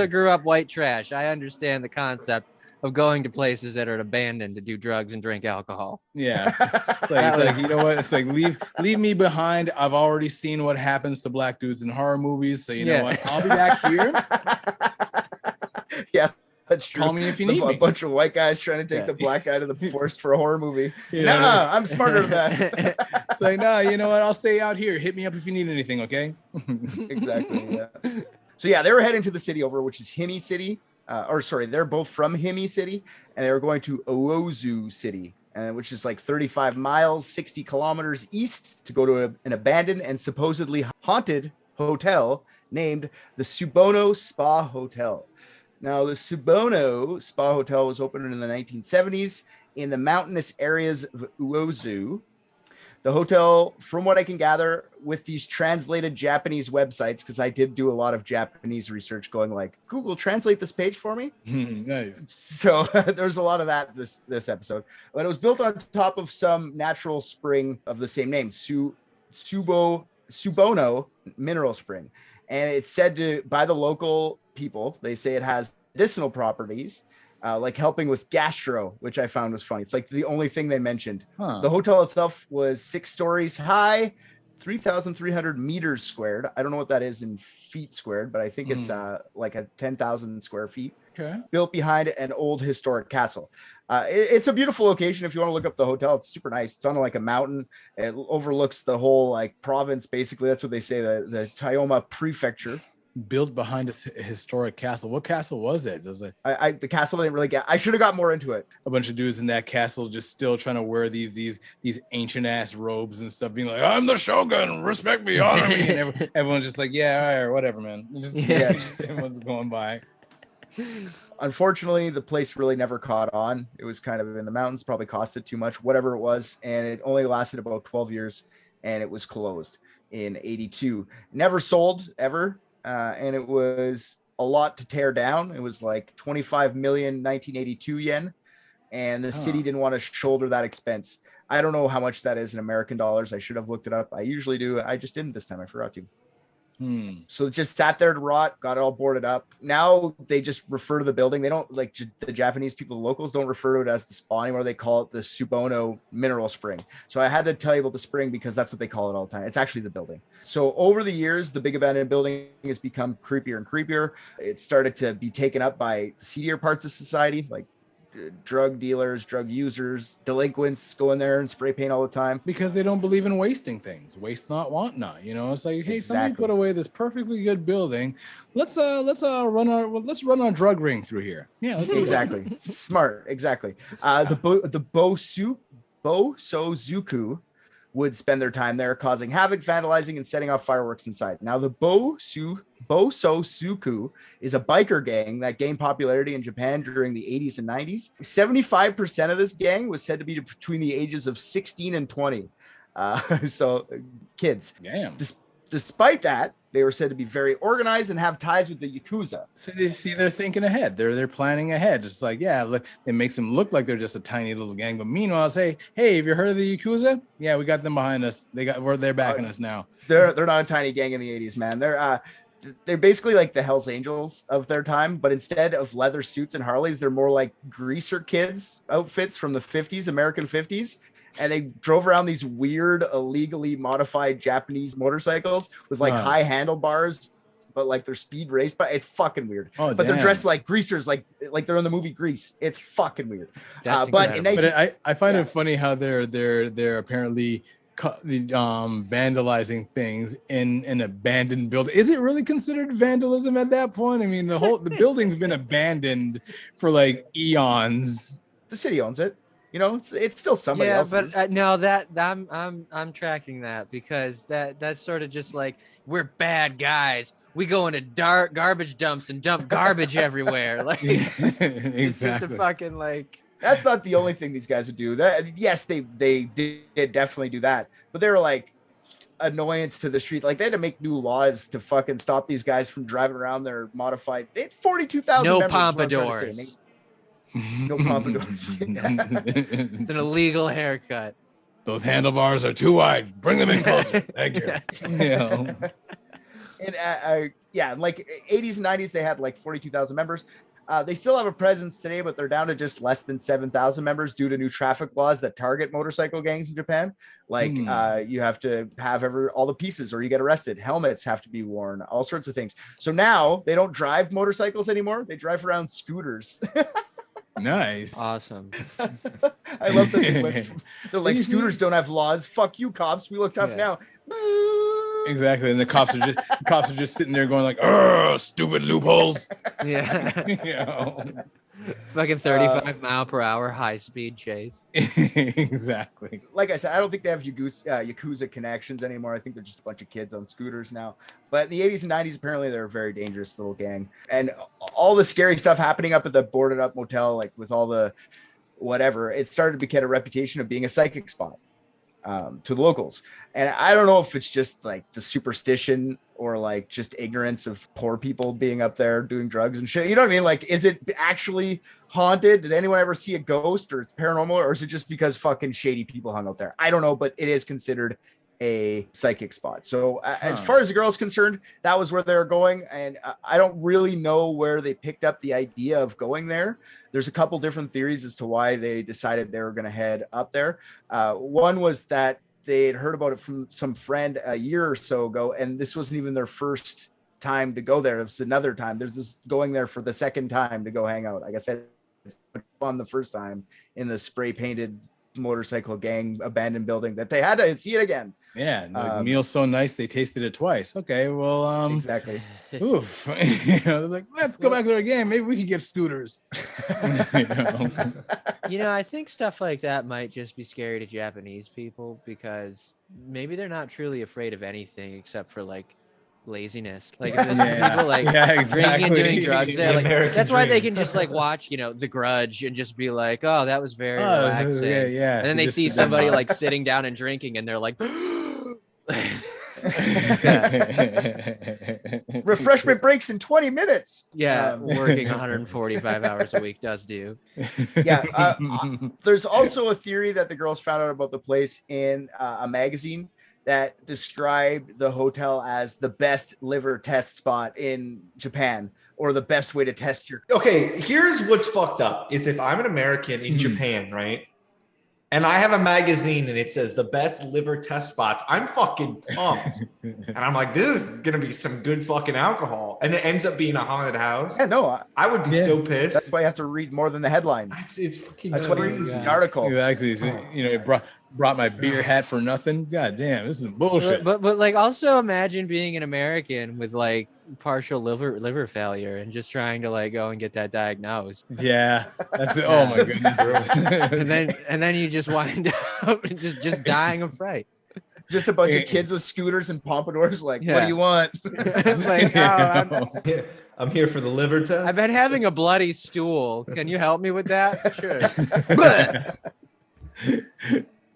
grew up white trash. I understand the concept of going to places that are abandoned to do drugs and drink alcohol. Yeah. It's like, you know what? It's like, leave me behind. I've already seen what happens to black dudes in horror movies. So you know what? I'll be back here. Yeah, that's true. Call me if you need me. A bunch of white guys trying to take the black guy to the forest for a horror movie. I'm smarter than that. It's like, no, you know what? I'll stay out here. Hit me up if you need anything, okay? Exactly, yeah. So yeah, they were heading to the city over, which is Himi City. They're both from Himi City, and they were going to Owozu City, which is like 35 miles, 60 kilometers east, to go to an abandoned and supposedly haunted hotel named the Subono Spa Hotel. Now, the Subono Spa Hotel was opened in the 1970s in the mountainous areas of Owozu. The hotel, from what I can gather, with these translated Japanese websites, because I did do a lot of Japanese research going like, Google, translate this page for me. Nice. So there's a lot of that this episode. But it was built on top of some natural spring of the same name, Subono Mineral Spring. And it's said to, by the local people, they say it has medicinal properties, like helping with gastro, which I found was funny. It's like the only thing they mentioned. The hotel itself was 6 stories high, 3,300 meters squared. I don't know what that is in feet squared, but I think it's like a 10,000 square feet. Okay. Built behind an old historic castle. It's a beautiful location. If you want to look up the hotel, it's super nice. It's on like a mountain. It overlooks the whole like province. Basically, that's what they say. The Tayoma prefecture. Built behind a historic castle. What castle was it? Does it? The castle didn't really get. I should have got more into it. A bunch of dudes in that castle just still trying to wear these ancient ass robes and stuff, being like, "I'm the shogun, respect me, honor me," and everyone's just like, "Yeah, all right, or whatever, man." Just everyone's going by. Unfortunately, the place really never caught on. It was kind of in the mountains, probably costed too much, whatever it was, and it only lasted about 12 years, and it was closed in 82. Never sold ever. And it was a lot to tear down. It was like 25 million 1982 yen, and the city didn't want to shoulder that expense. I don't know how much that is in American dollars. I should have looked it up. I usually do. I just didn't this time. I forgot to. So it just sat there to rot, got it all boarded up. Now they just refer to the building. They don't like the Japanese people, the locals don't refer to it as the spa anymore. They call it the Subono Mineral Spring. So I had to tell you about the spring because that's what they call it all the time. It's actually the building. So over the years, the big abandoned building has become creepier and creepier. It started to be taken up by the seedier parts of society, like drug dealers, drug users, delinquents go in there and spray paint all the time because they don't believe in wasting things. Waste not, want not. You know, it's like, hey, somebody put away this perfectly good building. Let's run our drug ring through here. Yeah, let's exactly. Smart, exactly. The Bosozuku would spend their time there, causing havoc, vandalizing, and setting off fireworks inside. Now, the Bosozuku is a biker gang that gained popularity in Japan during the 80s and 90s. 75% of this gang was said to be between the ages of 16 and 20. So kids. Damn. Despite that, they were said to be very organized and have ties with the Yakuza. So they see they're thinking ahead. They're planning ahead. Just like, yeah, look, it makes them look like they're just a tiny little gang. But meanwhile, say, hey, have you heard of the Yakuza? Yeah, we got them behind us. They're backing us now. They're not a tiny gang in the 80s, man. they're basically like the Hells Angels of their time, but instead of leather suits and Harleys, they're more like greaser kids outfits from the 50s, American 50s. And they drove around these weird, illegally modified Japanese motorcycles with like high handlebars, but like they're speed race. But it's fucking weird. But they're dressed like greasers, like they're in the movie Grease. It's fucking weird. But I find it funny how they're apparently vandalizing things in an abandoned building. Is it really considered vandalism at that point? I mean, the building's been abandoned for like eons. The city owns it. You know, it's still somebody else's. But no, that I'm tracking that, because that's sort of just like, we're bad guys. We go into dark garbage dumps and dump garbage everywhere. Like, exactly. Fucking like. That's not the only thing these guys would do. That yes, they did definitely do that, but they were like annoyance to the street. Like, they had to make new laws to fucking stop these guys from driving around their modified. They had 42,000. No pompadours. No pompadours. It's an illegal haircut. Those handlebars are too wide. Bring them in closer. Thank you. And like 80s and 90s, they had like 42,000 members. They still have a presence today, but they're down to just less than 7,000 members due to new traffic laws that target motorcycle gangs in Japan. Like you have to have all the pieces or you get arrested. Helmets have to be worn, all sorts of things. So now they don't drive motorcycles anymore. They drive around scooters. Nice. Awesome. I love that. They're like, scooters don't have laws. Fuck you, cops. We look tough now. Exactly. And the cops are just sitting there going like, "Oh, stupid loopholes." Yeah. You know? Fucking 35 mile per hour high speed chase. Exactly. Like I said, I don't think they have Yakuza connections anymore. I think they're just a bunch of kids on scooters now. But in the 80s and 90s, apparently they're a very dangerous little gang. And all the scary stuff happening up at the boarded up motel, like with all the whatever, it started to get a reputation of being a psychic spot to the locals. And I don't know if it's just like the superstition or like just ignorance of poor people being up there doing drugs and shit. You know what I mean? Like, is it actually haunted? Did anyone ever see a ghost, or it's paranormal, or is it just because fucking shady people hung out there? I don't know, but it is considered a psychic spot. So as far as the girl's concerned, that was where they're going. And I don't really know where they picked up the idea of going there. There's a couple different theories as to why they decided they were going to head up there. One was that they had heard about it from some friend a year or so ago, and this wasn't even their first time to go there. It was another time. There's this going there for the second time to go hang out. Like I said, it's fun the first time in the spray painted motorcycle gang abandoned building that they had to see it again. Yeah, the meal's so nice they tasted it twice. Okay, well, exactly. Oof. They're like, let's go back to our game. Maybe we can get scooters. You know, I think stuff like that might just be scary to Japanese people, because maybe they're not truly afraid of anything except for like laziness. Like if there's people like drinking and doing drugs there, like that's why they can just like watch, you know, The Grudge and just be like, oh, that was very relaxing. And then they see somebody like sitting down and drinking, and they're like. Refreshment breaks in 20 minutes. Yeah, working 145 hours a week does do. Yeah. There's also a theory that the girls found out about the place in a magazine that described the hotel as the best liver test spot in Japan, or the best way to test your. Okay, here's what's fucked up is if I'm an American in Japan, right? And I have a magazine and it says the best liver test spots, I'm fucking pumped. And I'm like, this is going to be some good fucking alcohol. And it ends up being a haunted house. Yeah, no. I would be so pissed. That's why you have to read more than the headlines. It's fucking That's what it is in the article. Exactly. So, you know, it brought my beer hat for nothing. God damn, this is bullshit. But like, also imagine being an American with like partial liver failure and just trying to like go and get that diagnosed. Yeah, that's it. Oh my goodness. and then you just wind up just dying of fright. Just a bunch of kids with scooters and pompadours. Like, what do you want? Like, I'm here for the liver test. I've been having a bloody stool. Can you help me with that? Sure.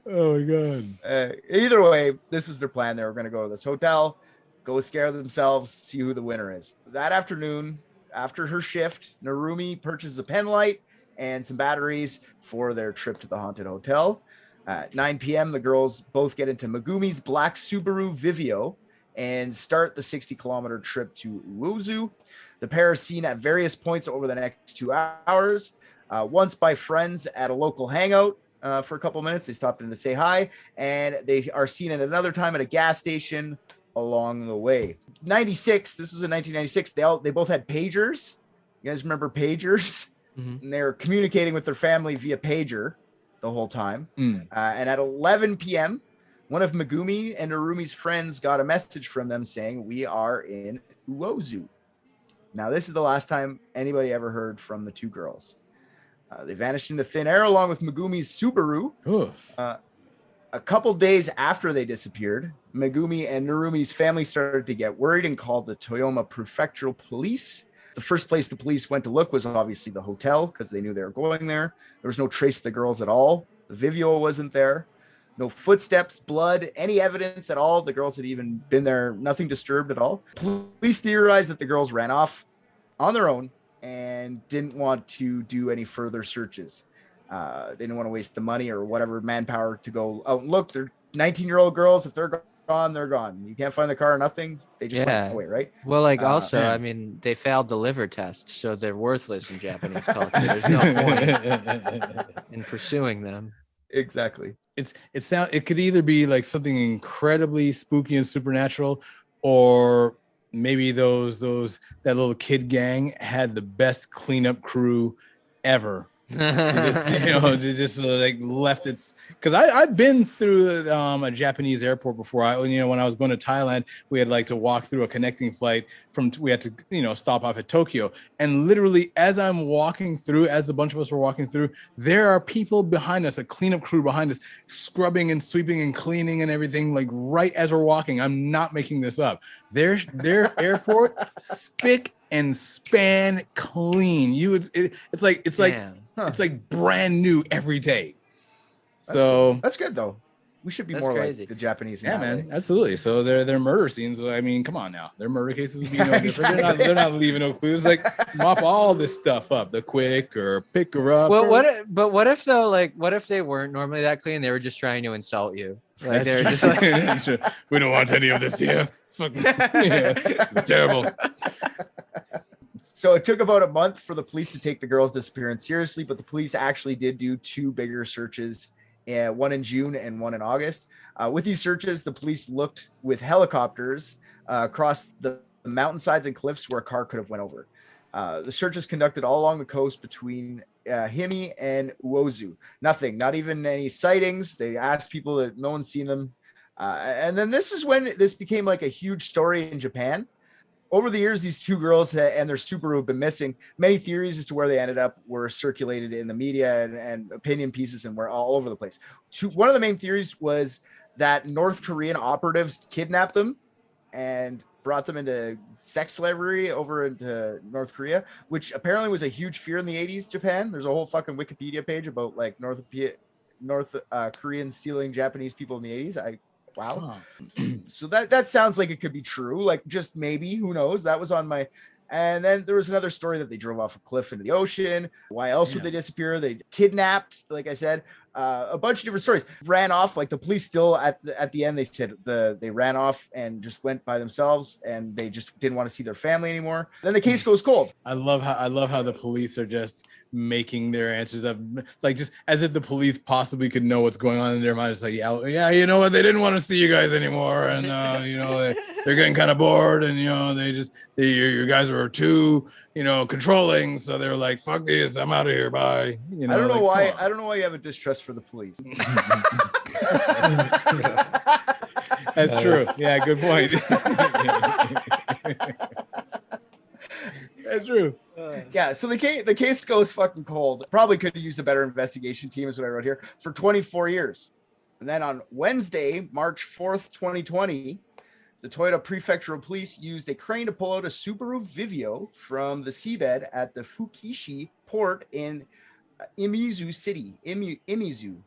Oh my god. Either way, this was their plan. They were going to go to this hotel, go scare themselves, see who the winner is. That afternoon, after her shift, Narumi purchases a pen light and some batteries for their trip to the haunted hotel. At 9 p.m., the girls both get into Megumi's black Subaru Vivio and start the 60-kilometer trip to Uozu. The pair are seen at various points over the next 2 hours. Once by friends at a local hangout for a couple minutes. They stopped in to say hi, and they are seen at another time at a gas station along the way. 96. This was in 1996. They both had pagers. You guys remember pagers? And they were communicating with their family via pager the whole time. And at 11 p.m., one of Megumi and Narumi's friends got a message from them saying, "We are in Uozu." Now, this is the last time anybody ever heard from the two girls. They vanished into thin air along with Megumi's Subaru. A couple days after they disappeared, Megumi and Narumi's family started to get worried and called the Toyama Prefectural Police. The first place the police went to look was obviously the hotel because they knew they were going there. There was no trace of the girls at all. The Vivio wasn't there. No footsteps, blood, any evidence at all. The girls had even been there, nothing disturbed at all. Police theorized that the girls ran off on their own and didn't want to do any further searches. They didn't want to waste the money or whatever manpower to go out and look. They're 19-year-old girls. If they're gone, they're gone. You can't find the car or nothing. They just went away, right? Well, like also, I mean, they failed the liver test, so they're worthless in Japanese culture. There's no point in pursuing them. Exactly. It could either be like something incredibly spooky and supernatural, or maybe that little kid gang had the best cleanup crew ever. Just like left its, because I've been through a Japanese airport before. When I was going to Thailand, we had like to walk through a connecting flight we had to stop off at Tokyo, and literally as the bunch of us were walking through, there are people behind us, a cleanup crew behind us, scrubbing and sweeping and cleaning and everything, like right as we're walking. I'm not making this up. Their airport spick and span clean. It's like brand new every day. That's good though. We should be more crazy. Like the Japanese. Yeah, man, absolutely. So their murder scenes. I mean, come on now. Their murder cases would be no different. Exactly. They're not leaving no clues. Like mop all this stuff up. The quick or pick her up. Well, what if though? Like, what if they weren't normally that clean? They were just trying to insult you. Like they're just like, we don't want any of this here. It's terrible. So it took about a month for the police to take the girls' disappearance seriously, but the police actually did do two bigger searches, one in June and one in August. With these searches, the police looked with helicopters across the mountainsides and cliffs where a car could have went over. The searches conducted all along the coast between Himi and Uozu. Nothing, not even any sightings. They asked people that no one's seen them. And then this is when this became like a huge story in Japan. Over the years, these two girls and their Subaru have been missing. Many theories as to where they ended up were circulated in the media and opinion pieces, and were all over the place. One of the main theories was that North Korean operatives kidnapped them and brought them into sex slavery over into North Korea, which apparently was a huge fear in the 80s, Japan. There's a whole fucking Wikipedia page about like North Koreans stealing Japanese people in the 80s. Wow. So that sounds like it could be true. Like just maybe, who knows? That was on my. And then there was another story that they drove off a cliff into the ocean. Why else would they disappear? They kidnapped, like I said, a bunch of different stories. Ran off, like the police still at the end, they said they ran off and just went by themselves, and they just didn't want to see their family anymore. Then the case goes cold. I love how the police are just making their answers up, like just as if the police possibly could know what's going on in their mind. It's like, yeah, you know what? They didn't want to see you guys anymore, and they're getting kind of bored, and your guys were too controlling, so they were like, fuck this, I'm out of here, bye. I don't know why you have a distrust for the police. That's true. Yeah, good point. That's true. Yeah, so the case goes fucking cold. Probably could have used a better investigation team, is what I wrote here, for 24 years. And then on Wednesday, March 4th, 2020, the Toyota Prefectural Police used a crane to pull out a Subaru Vivio from the seabed at the Fukishi port in Imizu City. Imizu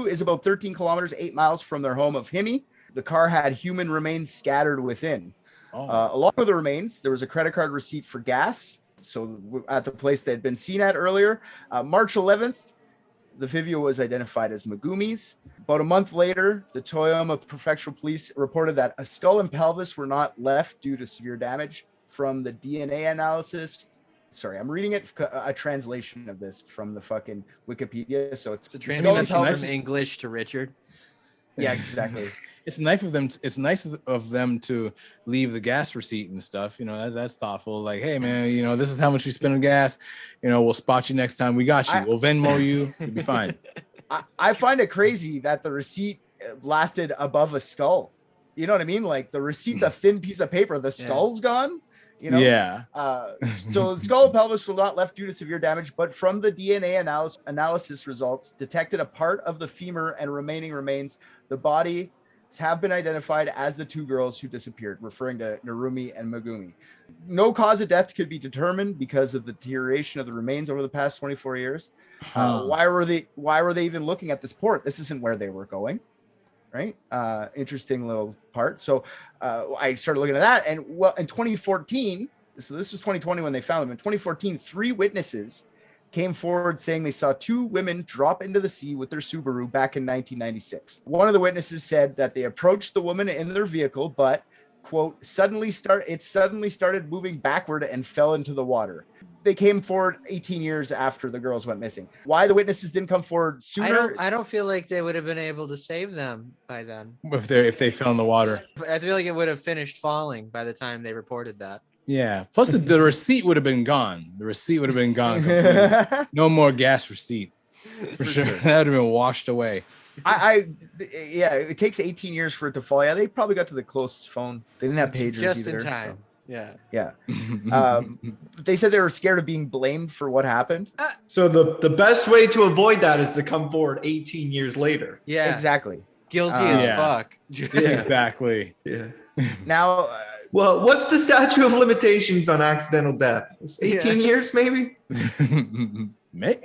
is about 13 kilometers, 8 miles from their home of Himi. The car had human remains scattered within. Along with the remains, there was a credit card receipt for gas. So at the place that had been seen at earlier, March 11th, The video was identified as Megumi's. About a month later, the Toyama Prefectural Police reported that a skull and pelvis were not left due to severe damage from the DNA analysis. Sorry, I'm reading a translation of this from the fucking Wikipedia. So it's a translation from English to Richard. Yeah, exactly. It's nice of them. It's nice of them to leave the gas receipt and stuff. You know, that's thoughtful. Like, hey man, you know, this is how much you spend on gas. You know, we'll spot you next time. We got you. We'll Venmo you. You'll be fine. I find it crazy that the receipt lasted above a skull. You know what I mean? Like the receipt's a thin piece of paper. The skull's gone. You know? Yeah. So the skull and pelvis were not left due to severe damage, but from the DNA analysis results, detected a part of the femur and remaining remains. The body have been identified as the two girls who disappeared, referring to Narumi and Megumi. No cause of death could be determined because of the deterioration of the remains over the past 24 years. Why were they even looking at this port? This isn't where they were going, right? Interesting little part. So I started looking at that, and well, in 2014, so this was 2020 when they found them. In 2014, 3 witnesses came forward saying they saw 2 women drop into the sea with their Subaru back in 1996. One of the witnesses said that they approached the woman in their vehicle, but, quote, suddenly started moving backward and fell into the water. They came forward 18 years after the girls went missing. Why the witnesses didn't come forward sooner? I don't feel like they would have been able to save them by then. If they fell in the water. I feel like it would have finished falling by the time they reported that. Yeah. Plus, the receipt would have been gone. The receipt would have been gone completely. No more gas receipt. For sure. That would have been washed away. Yeah, it takes 18 years for it to fall. Yeah, they probably got to the closest phone. They didn't have pagers just either. In time. So. Yeah. They said they were scared of being blamed for what happened. So the best way to avoid that is to come forward 18 years later. Yeah. Exactly. Guilty as fuck. Yeah. Exactly. Yeah. Now... well, what's the statute of limitations on accidental death? 18 years, maybe?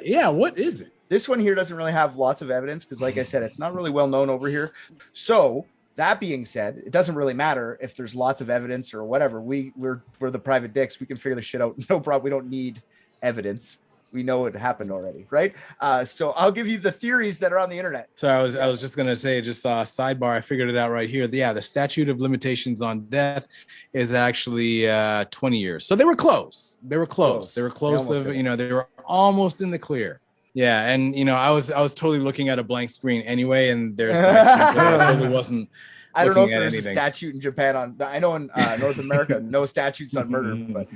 Yeah, what is it? This one here doesn't really have lots of evidence because, like I said, it's not really well known over here. So that being said, it doesn't really matter if there's lots of evidence or whatever. We're the private dicks. We can figure this shit out. No problem. We don't need evidence. We know it happened already, right? So I'll give you the theories that are on the internet. So I was just gonna say, just sidebar. I figured it out right here. Yeah, the statute of limitations on death is actually 20 years. So they were close. They were close. They were close of, you know, they were almost in the clear. Yeah, and you know, I was totally looking at a blank screen anyway, and there's I totally wasn't. I don't know if there's a statute in Japan on. I know in North America, no statutes on murder, but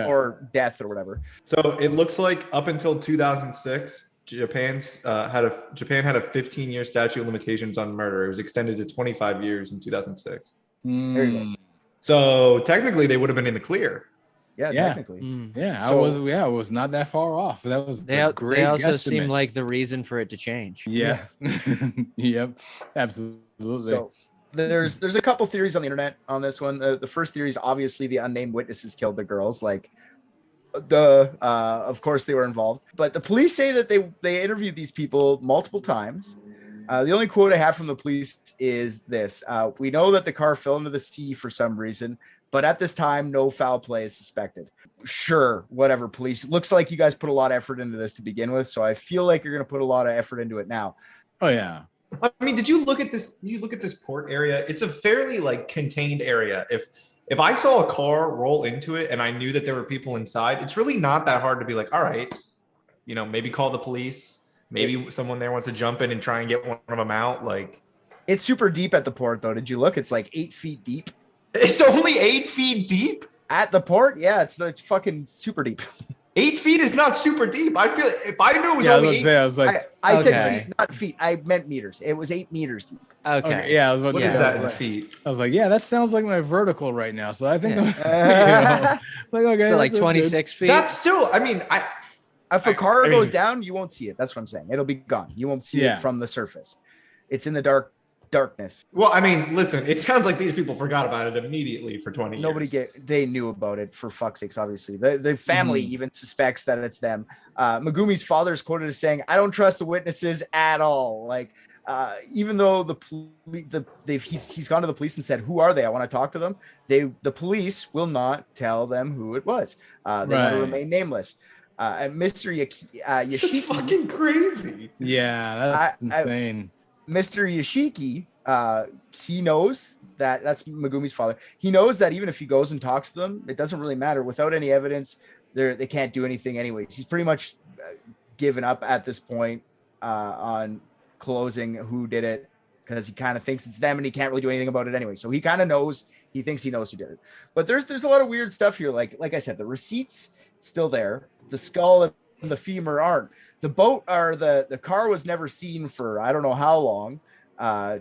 or death or whatever. So it looks like up until 2006, Japan had a 15-year statute of limitations on murder. It was extended to 25 years in 2006. There you go. So technically, they would have been in the clear. Yeah, technically. Yeah, so, I was not that far off. That was they also seem like the reason for it to change. Yeah. Yep. Absolutely. So there's a couple theories on the internet on this one. The first theory is obviously the unnamed witnesses killed the girls. Like of course they were involved, but the police say that they interviewed these people multiple times. The only quote I have from the police is this: "We know that the car fell into the sea for some reason, but at this time, no foul play is suspected." Sure, whatever, police. It looks like you guys put a lot of effort into this to begin with, so I feel like you're going to put a lot of effort into it now. Oh yeah. I mean, did you look at this? You look at this port area. It's a fairly like contained area. If I saw a car roll into it and I knew that there were people inside, it's really not that hard to be like, all right, you know, maybe call the police. Maybe someone there wants to jump in and try and get one of them out. Like, it's super deep at the port, though. Did you look? It's like 8 feet deep. It's only 8 feet deep at the port. Yeah, it's like fucking super deep. 8 feet is not super deep. I feel if I knew it was only 8, I was like, I said feet, not feet. I meant meters. It was 8 meters deep. Okay. Yeah, I was about what to is that in feet? I was like, yeah, that sounds like my vertical right now. So I think I'm, you know, like okay, so like 26 feet. That's still. I mean, if a car goes down, you won't see it. That's what I'm saying. It'll be gone. You won't see it from the surface. It's in the darkness. Well, I mean, listen, it sounds like these people forgot about it immediately for 20 years. They knew about it, for fuck's sakes, obviously. The family even suspects that it's them. Megumi's father is quoted as saying, "I don't trust the witnesses at all." Like, even though he's gone to the police and said, "Who are they? I want to talk to them." The police will not tell them who it was. They want to remain nameless. And Mr. This is Yashiki, fucking crazy. Yeah, that's insane. Mr. Yashiki, he knows that's Megumi's father. He knows that even if he goes and talks to them, it doesn't really matter. Without any evidence, they can't do anything anyways. He's pretty much given up at this point on closing who did it, because he kind of thinks it's them and he can't really do anything about it anyway. So he kind of knows, he thinks he knows who did it. But there's a lot of weird stuff here. Like I said, the receipts still there. The skull and the femur aren't. The boat or the car was never seen for I don't know how long,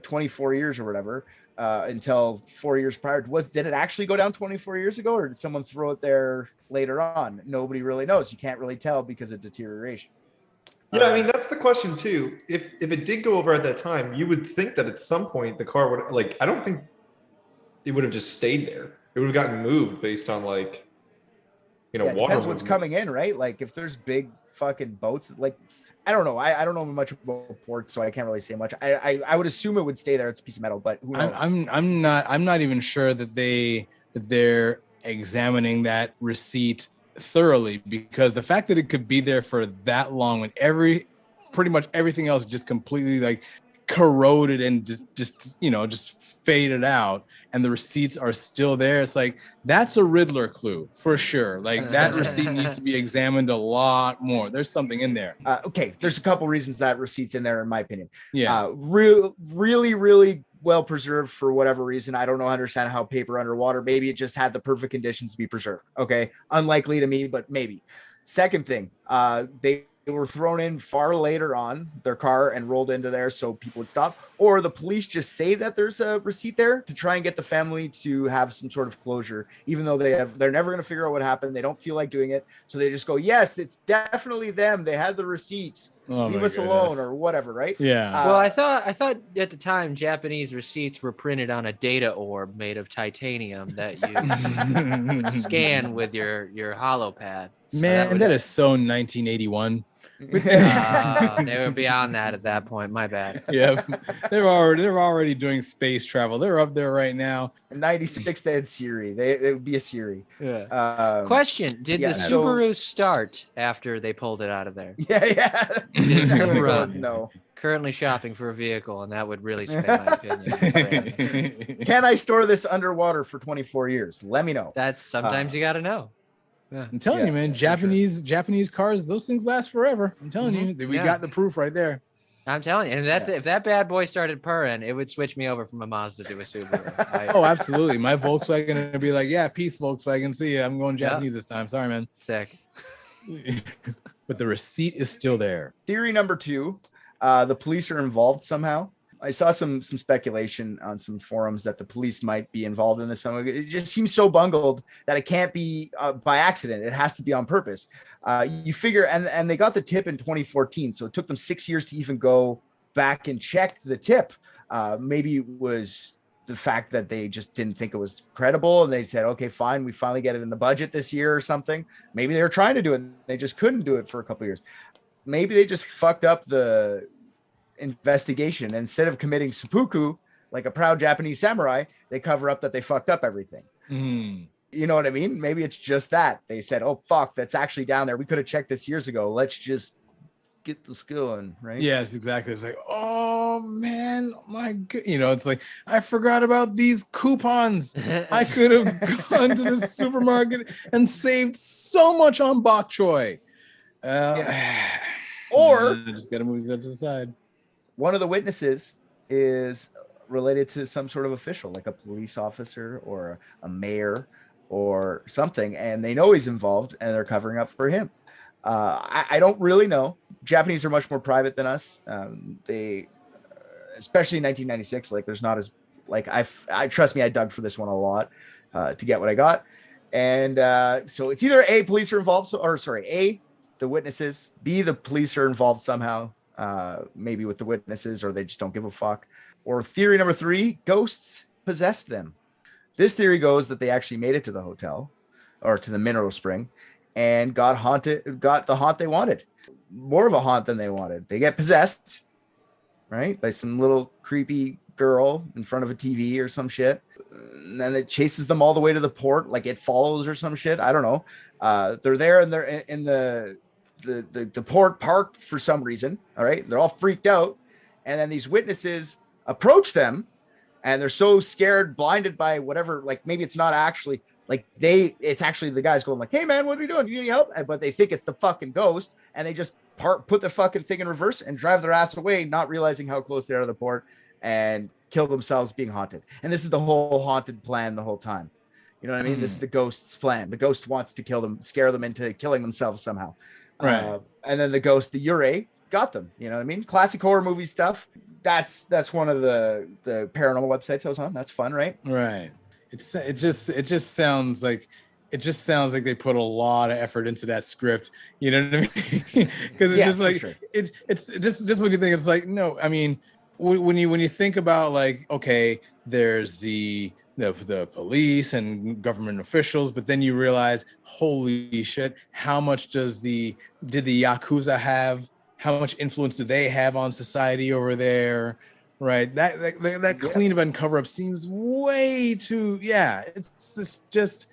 24 years or whatever, until 4 years prior. Did it actually go down 24 years ago, or did someone throw it there later on? Nobody really knows. You can't really tell because of deterioration. Yeah, I mean, that's the question too. If it did go over at that time, you would think that at some point the car would, like, I don't think it would have just stayed there. It would have gotten moved based on, like, water. Depends what's coming in, right? Like if there's big fucking boats, like, I don't know. I don't know much about ports, so I can't really say much. I would assume it would stay there. It's a piece of metal, but who knows? I'm not even sure that they're examining that receipt thoroughly, because the fact that it could be there for that long when pretty much everything else just completely like corroded and just faded out, and the receipts are still there, it's like that's a Riddler clue for sure. Like that receipt needs to be examined a lot more. There's something in there. Okay, there's a couple reasons that receipt's in there, in my opinion. Yeah, really well preserved for whatever reason. I don't know, understand how paper underwater. Maybe it just had the perfect conditions to be preserved. Okay, unlikely to me, but maybe. Second thing, they were thrown in far later on their car and rolled into there so people would stop, or the police just say that there's a receipt there to try and get the family to have some sort of closure, even though they're never going to figure out what happened. They don't feel like doing it, so they just go, yes, it's definitely them, they had the receipts, leave us alone, or whatever, right? Yeah. Well, I thought at the time Japanese receipts were printed on a data orb made of titanium that you would scan with your holo pad. Man, that is so 1981. They were beyond that at that point. My bad. Yeah, they're already doing space travel. They're up there right now. In 96, they had Siri. It would be a Siri. Yeah. Question: did the Subaru start after they pulled it out of there? Yeah. No. Currently shopping for a vehicle, and that would really sway my opinion. Can I store this underwater for 24 years? Let me know. That's sometimes you got to know. Yeah. I'm telling you, man, Japanese cars, those things last forever. I'm telling you, we got the proof right there. I'm telling you, and if that bad boy started purring, it would switch me over from a Mazda to a Subaru. Oh, absolutely. My Volkswagen would be like, yeah, peace, Volkswagen. See ya. I'm going Japanese this time. Sorry, man. Sick. But the receipt is still there. Theory number 2, the police are involved somehow. I saw some speculation on some forums that the police might be involved in this. It just seems so bungled that it can't be by accident. It has to be on purpose. You figure, and they got the tip in 2014, so it took them 6 years to even go back and check the tip. Maybe it was the fact that they just didn't think it was credible, and they said, okay, fine, we finally get it in the budget this year or something. Maybe they were trying to do it, and they just couldn't do it for a couple of years. Maybe they just fucked up the investigation. Instead of committing seppuku like a proud Japanese samurai, they cover up that they fucked up everything. You know what I mean? Maybe it's just that they said, oh fuck, that's actually down there, we could have checked this years ago, let's just get this going, right? Yes, exactly. It's like, oh man, my god, it's like, I forgot about these coupons. I could have gone to the supermarket and saved so much on bok choy. Or just gotta move that to the side. One of the witnesses is related to some sort of official, like a police officer or a mayor or something, and they know he's involved and they're covering up for him. I don't really know. Japanese are much more private than us. They, especially in 1996, like there's not as, like I trust me, I dug for this one a lot to get what I got. And so it's either A, police are involved, A, the witnesses, B, the police are involved somehow. Maybe with the witnesses, or they just don't give a fuck. Or theory number 3, ghosts possessed them. This theory goes that they actually made it to the hotel or to the mineral spring and got the haunt they wanted. More of a haunt than they wanted. They get possessed, right, by some little creepy girl in front of a TV or some shit. And then it chases them all the way to the port, like it follows or some shit. I don't know. They're there and they're in the the port parked for some reason. All right, they're all freaked out, and then these witnesses approach them, and they're so scared, blinded by whatever. Like maybe it's not actually like it's actually the guys going like, "Hey man, what are you doing? You need help?" But they think it's the fucking ghost, and they just put the fucking thing in reverse and drive their ass away, not realizing how close they are to the port, and kill themselves being haunted. And this is the whole haunted plan the whole time. You know what I mean? This is the ghost's plan. The ghost wants to kill them, scare them into killing themselves somehow. Right. And then the ghost, the Yurei, got them. You know what I mean? Classic horror movie stuff. That's one of the paranormal websites I was on. That's fun, right? Right. It just sounds like they put a lot of effort into that script. You know what I mean? Because it's just like sure. It's just when you think it's like no. I mean, when you think about like okay, there's the police and government officials, but then you realize, holy shit, how much did the Yakuza have? How much influence do they have on society over there? Right. That cleanup and cover up seems way too, it's just,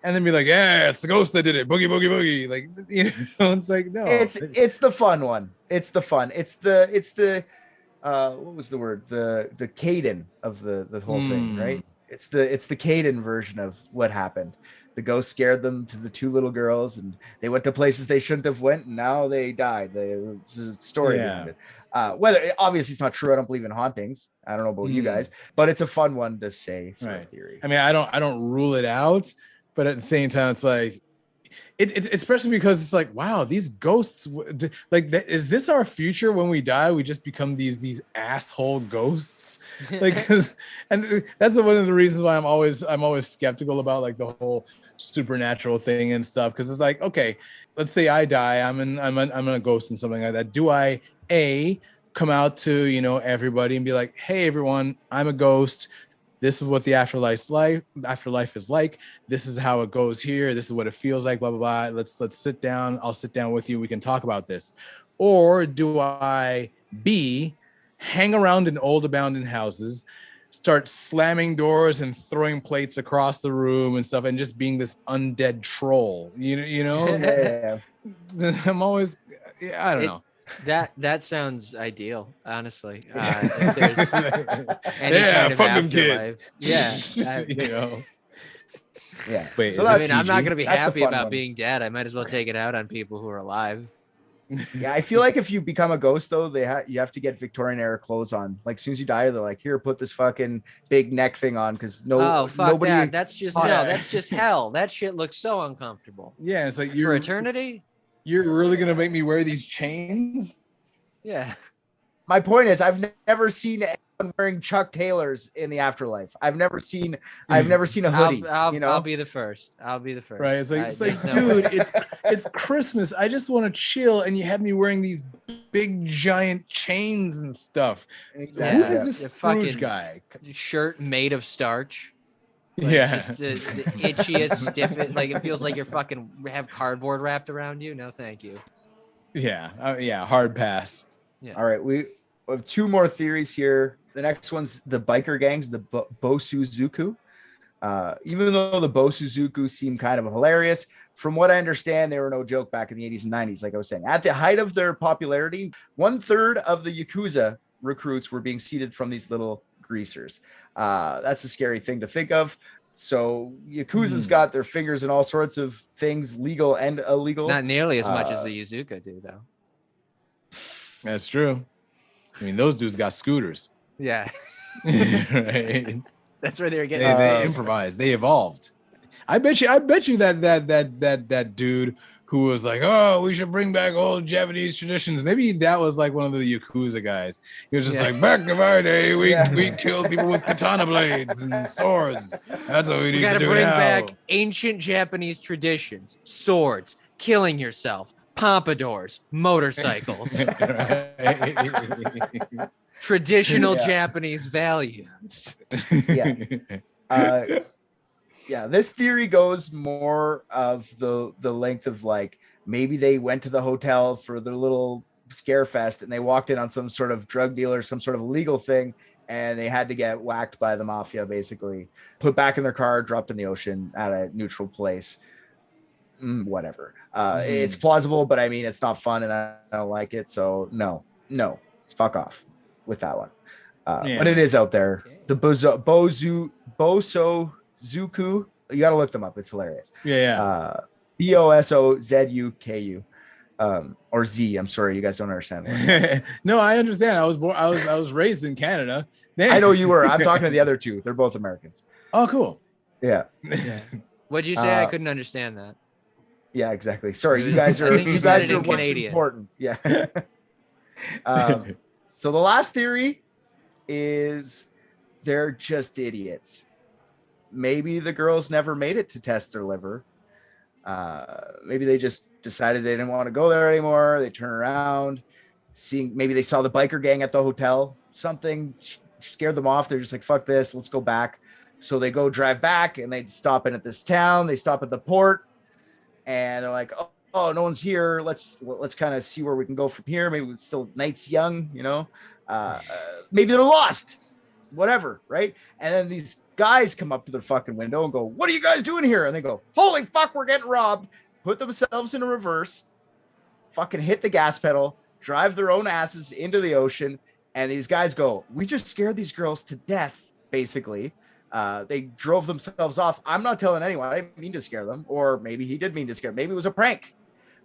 and then be like, yeah, it's the ghost that did it. Boogie, boogie, boogie. Like, you know, it's like, no, it's the fun one. It's the fun. It's the, what was the word? The Caden of the whole thing, right? It's the Caden version of what happened. The ghost scared them to the two little girls, and they went to places they shouldn't have went, and now they died. It's a story behind it. Whether obviously it's not true. I don't believe in hauntings. I don't know about you guys, but it's a fun one to say for a theory. I mean, I don't rule it out, but at the same time, it's like it's especially because it's like, wow, these ghosts, like, is this our future when we die? We just become these asshole ghosts, like, and that's one of the reasons why I'm always skeptical about like the whole supernatural thing and stuff, because it's like, okay, let's say I die, I'm a ghost and something like that. Do I come out to, you know, everybody and be like, hey everyone, I'm a ghost, this is what the afterlife is like, this is how it goes here, this is what it feels like, blah blah blah, let's sit down, I'll sit down with you, we can talk about this? Or do I hang around in old abandoned houses, start slamming doors and throwing plates across the room and stuff, and just being this undead troll, you know? Yeah. I'm always, I don't know. That sounds ideal, honestly. If there's any kind of fuck them afterlife. kids. Yeah, you know. Yeah. Wait, So I mean, I'm not gonna be That's the happy fun about one. being dead. I might as well take it out on people who are alive. Yeah, I feel like if you become a ghost though, you have to get Victorian era clothes on. Like as soon as you die, they're like, here, put this fucking big neck thing on, because nobody. That. That's just hell. That's just hell. That shit looks so uncomfortable. Yeah, it's like For eternity. You're really gonna make me wear these chains? Yeah. My point is, I've never seen anyone wearing Chuck Taylors in the afterlife. I've never seen a hoodie. I'll be the first. Right. It's like, dude, it's Christmas. I just want to chill, and you have me wearing these big giant chains and stuff. Exactly. Who is this Scrooge guy? Shirt made of starch. Like, just the itchiest, stiffest. Like it feels like you're fucking have cardboard wrapped around you. No, thank you. Yeah. Hard pass. Yeah. All right, we have two more theories here. The next one's the biker gangs, the Bosuzuku. Even though the Bosuzuku seem kind of hilarious, from what I understand, they were no joke back in the 80s and 90s. Like I was saying, at the height of their popularity, 1/3 of the Yakuza recruits were being seeded from these little greasers. That's a scary thing to think of. So Yakuza's got their fingers in all sorts of things, legal and illegal. Not nearly as much as the Yuzuka do, though. That's true. I mean, those dudes got scooters. Yeah. Right. That's where they were getting. They improvised. They evolved. I bet you that dude who was like, oh, we should bring back old Japanese traditions. Maybe that was like one of the Yakuza guys. He was just like, back in my day, we killed people with katana blades and swords. That's what we need to do now. We gotta bring back ancient Japanese traditions, swords, killing yourself, pompadours, motorcycles, traditional Japanese values. This theory goes more of the length of like, maybe they went to the hotel for their little scare fest and they walked in on some sort of drug dealer, some sort of illegal thing, and they had to get whacked by the mafia, basically put back in their car, dropped in the ocean at a neutral place. whatever. It's plausible, but I mean, it's not fun, and I don't like it. So no, fuck off with that one. But it is out there. The Bosozuku. You got to look them up. It's hilarious. Bosozuku. Or Z. I'm sorry, you guys don't understand. No, I understand. I was raised in Canada. I know you were. I'm talking to the other two. They're both Americans. Oh, cool. Yeah. What'd you say? I couldn't understand that. Yeah, exactly. Sorry, you guys are what's Canadian. Important. Yeah. So the last theory is they're just idiots. Maybe the girls never made it to test their liver. Maybe they just decided they didn't want to go there anymore. They turn around, maybe they saw the biker gang at the hotel. Something scared them off. They're just like, fuck this, let's go back. So they go drive back, and they stop in at this town. They stop at the port, and they're like, oh, no one's here. Let's kind of see where we can go from here. Maybe it's still night's young, maybe they're lost, whatever, right? And then these guys come up to their fucking window and go, what are you guys doing here? And they go, holy fuck, we're getting robbed. Put themselves in a reverse, fucking hit the gas pedal, drive their own asses into the ocean. And these guys go, we just scared these girls to death, basically. They drove themselves off. I'm not telling anyone. I didn't mean to scare them. Or maybe he did mean to scare them. Maybe it was a prank.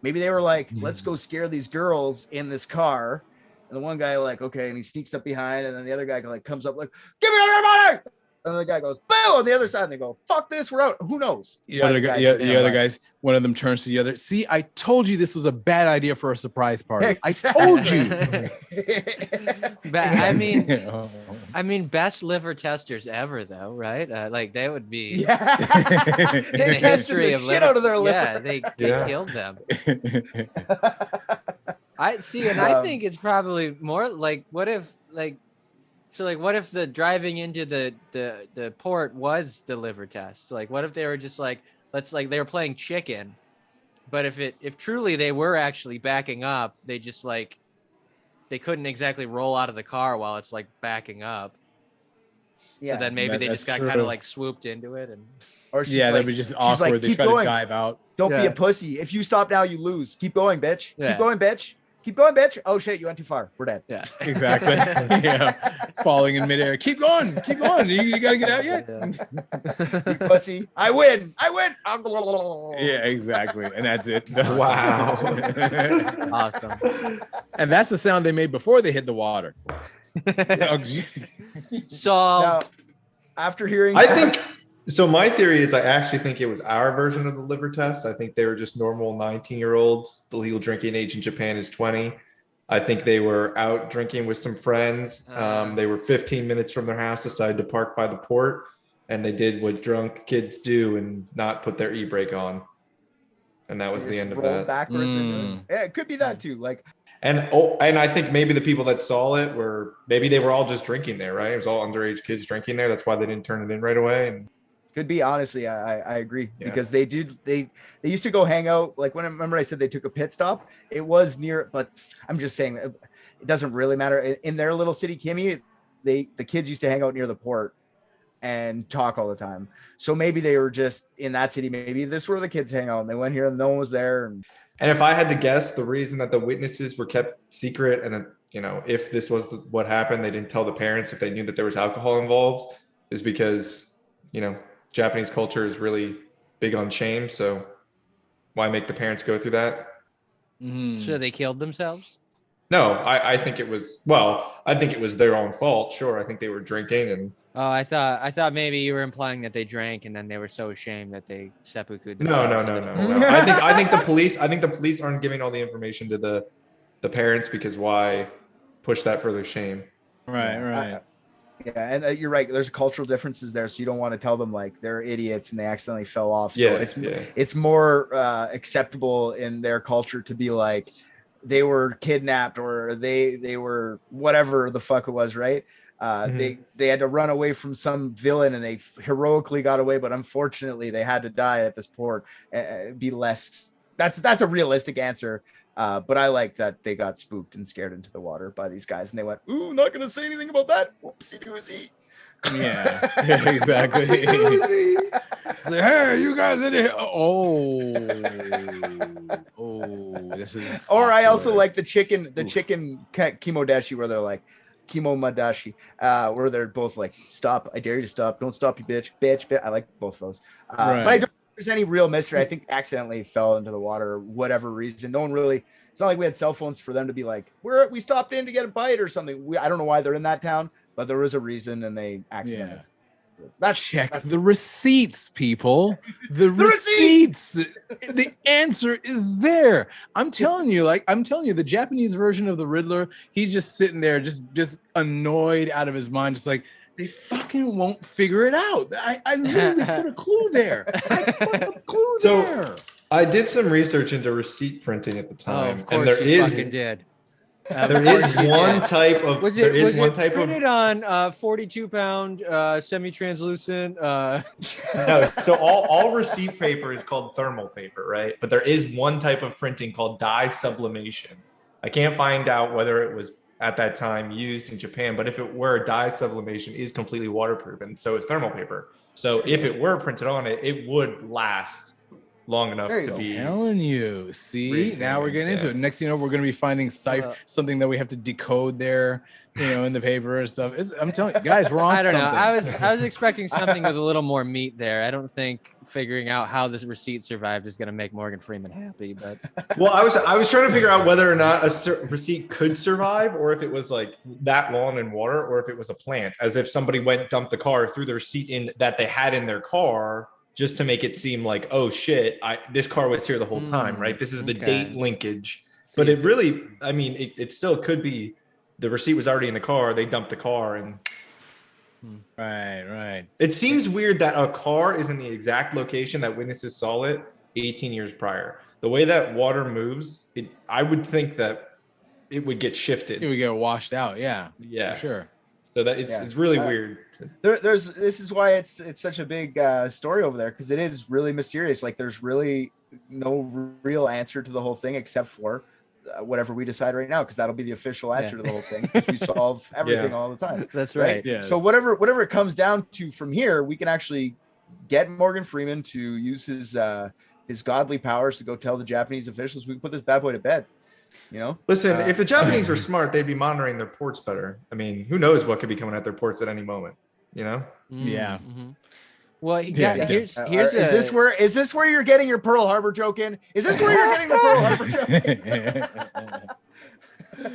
Maybe they were like, let's go scare these girls in this car. And the one guy okay, and he sneaks up behind, and then the other guy comes up like, give me all your money. And the guy goes, boo, on the other side, and they go, fuck this, we're out. Who knows? The other guys, one of them turns to the other. See, I told you this was a bad idea for a surprise party. Exactly. I told you. But I mean, best liver testers ever, though, right? They would be. Yeah. They tested the shit out of their liver. Yeah, they killed them. I think it's probably more like, what if what if the driving into the port was the liver test? What if they were just they were playing chicken, but if truly they were actually backing up, they just they couldn't exactly roll out of the car while it's backing up. Yeah. So then maybe they just got kind of swooped into it, and that'd be just awkward. They try to dive out. Don't be a pussy. If you stop now, you lose. Keep going, bitch. Yeah. Keep going, bitch. Keep going, bitch. Oh shit, you went too far. We're dead. Yeah, exactly. Falling in midair. Keep going. You gotta get out yet. You pussy. I win. Yeah, exactly. And that's it. Wow. Awesome. And that's the sound they made before they hit the water. So now, after hearing, so my theory is I actually think it was our version of the liver test. I think they were just normal 19-year-olds. The legal drinking age in Japan is 20. I think they were out drinking with some friends. They were 15 minutes from their house, decided to park by the port, and they did what drunk kids do and not put their e-brake on. And that was the end of that. Backwards. Yeah, it could be that too. And I think maybe the people that saw it maybe they were all just drinking there, right? It was all underage kids drinking there. That's why they didn't turn it in right away. And could be, honestly. I agree, because they used to go hang out. Remember I said they took a pit stop. It was near, but I'm just saying it doesn't really matter. In their little city, Kimi, the kids used to hang out near the port and talk all the time. So maybe they were just in that city. Maybe this is where the kids hang out, and they went here and no one was there. And if I had to guess, the reason that the witnesses were kept secret, and that if this was what happened, they didn't tell the parents if they knew that there was alcohol involved, is because Japanese culture is really big on shame. So why make the parents go through that? So they killed themselves? No, I think it was their own fault. Sure. I think they were drinking and. Oh, I thought maybe you were implying that they drank and then they were so ashamed that they seppuku. No. I think the police aren't giving all the information to the parents, because why push that further shame? Right. Yeah, and you're right. There's cultural differences there, so you don't want to tell them they're idiots and they accidentally fell off. So it's more acceptable in their culture to be they were kidnapped or they were whatever the fuck it was, right? They had to run away from some villain and they heroically got away, but unfortunately they had to die at this port. Be less. That's a realistic answer. But I like that they got spooked and scared into the water by these guys, and they went, "Ooh, not gonna say anything about that. Whoopsie doozy." Yeah, exactly. Like, hey, you guys in here? Oh, this is. Or I also awkward. like the chicken Kimodameshi where they're like Kimodameshi, where they're both like, stop, I dare you to stop, don't stop, you bitch. I like both of those. But I don't think there's any real mystery. I think accidentally fell into the water, whatever reason. No one really. It's not like we had cell phones for them to be like, we stopped in to get a bite or something. I don't know why they're in that town, but there was a reason, and they accidentally. Yeah. Check the receipts, people. The receipts. The answer is there. I'm telling you, the Japanese version of the Riddler, he's just sitting there, just annoyed out of his mind, just like, they fucking won't figure it out. I literally put a clue there. I did some research into receipt printing at the time. Of course, and you fucking did. There is one type of. Was it printed on 42-pound semi-translucent? No, so all receipt paper is called thermal paper, right? But there is one type of printing called dye sublimation. I can't find out whether it was at that time used in Japan, but if it were, dye sublimation is completely waterproof, and so it's thermal paper. So if it were printed on it, it would last long enough to be. Telling you, see, now we're getting into it. Next thing you know, we're going to be finding something that we have to decode there, in the paper and stuff. I'm telling you, guys, we're on. I don't something. know. I was expecting something with a little more meat there. I don't think figuring out how this receipt survived is going to make Morgan Freeman happy. But well, I was trying to figure out whether or not a receipt could survive, or if it was like that long in water, or if it was a plant, as if somebody went dumped the car, threw the receipt in that they had in their car, just to make it seem like, oh shit, this car was here the whole time, right? This is the date linkage. But it really, I mean, it still could be the receipt was already in the car, they dumped the car, and right. It seems weird that a car is in the exact location that witnesses saw it 18 years prior. The way that water moves, I would think that it would get shifted. It would get washed out, yeah. Yeah. For sure. So that it's really weird. This is why it's such a big story over there, because it is really mysterious. Like there's really no real answer to the whole thing except for whatever we decide right now, because that'll be the official answer to the whole thing. We solve everything all the time. That's right. Yes. So whatever it comes down to from here, we can actually get Morgan Freeman to use his godly powers to go tell the Japanese officials we can put this bad boy to bed. Listen, if the Japanese were smart, they'd be monitoring their ports better. I mean, who knows what could be coming at their ports at any moment, Yeah. Mm-hmm. Well, here's is this where you're getting your Pearl Harbor joke in? Is this where you're getting the Pearl Harbor joke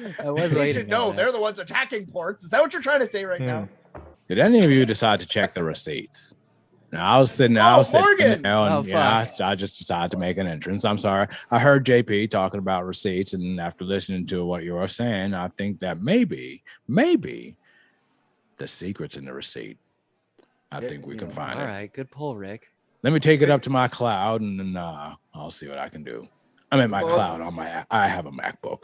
in? I was waiting. No, they're the ones attacking ports. Is that what you're trying to say right now? Did any of you decide to check the receipts? Now, I was sitting there, Morgan! I just decided to make an entrance. I'm sorry. I heard JP talking about receipts, and after listening to what you were saying, I think that maybe the secret's in the receipt. I think we can find it. All right, good pull, Rick. Let me take it up to my cloud, and then I'll see what I can do. I'm in my cloud on I have a MacBook.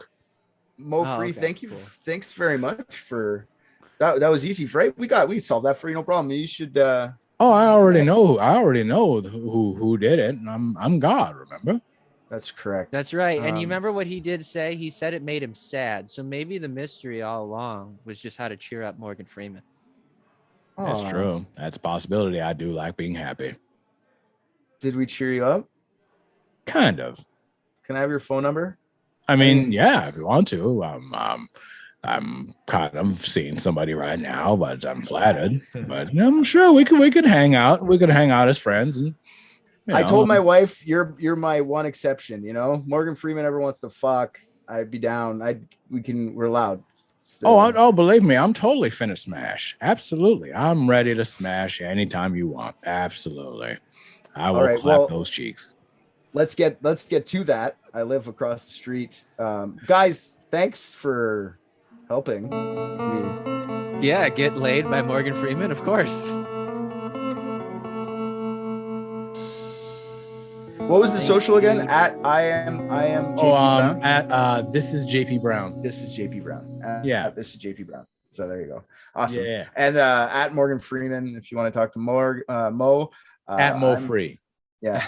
Free, thank you. Cool. Thanks very much for that. That was easy, right? We solved that for you, no problem. You should. I already know who did it. And I'm God. Remember? That's correct. That's right. And you remember what he did say? He said it made him sad. So maybe the mystery all along was just how to cheer up Morgan Freeman. That's true. That's a possibility. I do like being happy. Did we cheer you up? Kind of. Can I have your phone number? I mean, yeah, if you want to. I'm kind of seeing somebody right now, but I'm flattered. But I'm sure we could hang out. We could hang out as friends. And I told my wife, you're my one exception. Morgan Freeman ever wants to fuck, I'd be down. We're allowed. Oh, believe me, I'm totally finna smash. Absolutely, I'm ready to smash anytime you want. Absolutely, I will clap those cheeks. Let's get to that. I live across the street. Guys, thanks for helping me. Yeah, get laid by Morgan Freeman, of course. What was the social again? At I am JP Brown. At this is JP Brown. This is JP Brown. This is JP Brown. So there you go. Awesome. Yeah. And at Morgan Freeman, if you want to talk to Mo. At Mo Free. Yeah.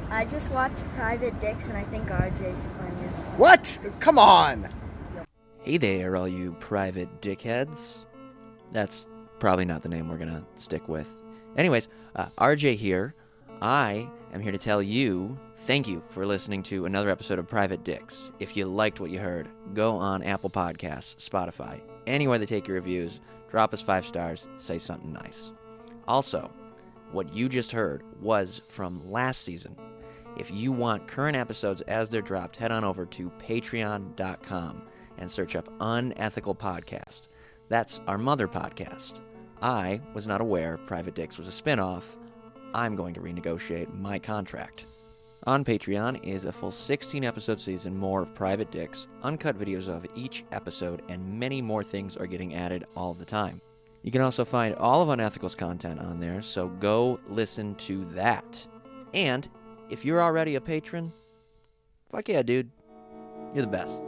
I just watched Private Dicks, and I think RJ is the funniest. What? Come on. Hey there, all you private dickheads. That's probably not the name we're gonna stick with. Anyways, RJ here. I am here to tell you thank you for listening to another episode of Private Dicks. If you liked what you heard, go on Apple Podcasts, Spotify, anywhere they take your reviews, drop us 5 stars, say something nice. Also, what you just heard was from last season. If you want current episodes as they're dropped, head on over to patreon.com and search up Unethical Podcast. That's our mother podcast. I was not aware Private Dicks was a spinoff. I'm going to renegotiate my contract. On Patreon is a full 16-episode season, more of Private Dicks, uncut videos of each episode, and many more things are getting added all the time. You can also find all of Unethical's content on there, so go listen to that. And if you're already a patron, fuck yeah, dude. You're the best.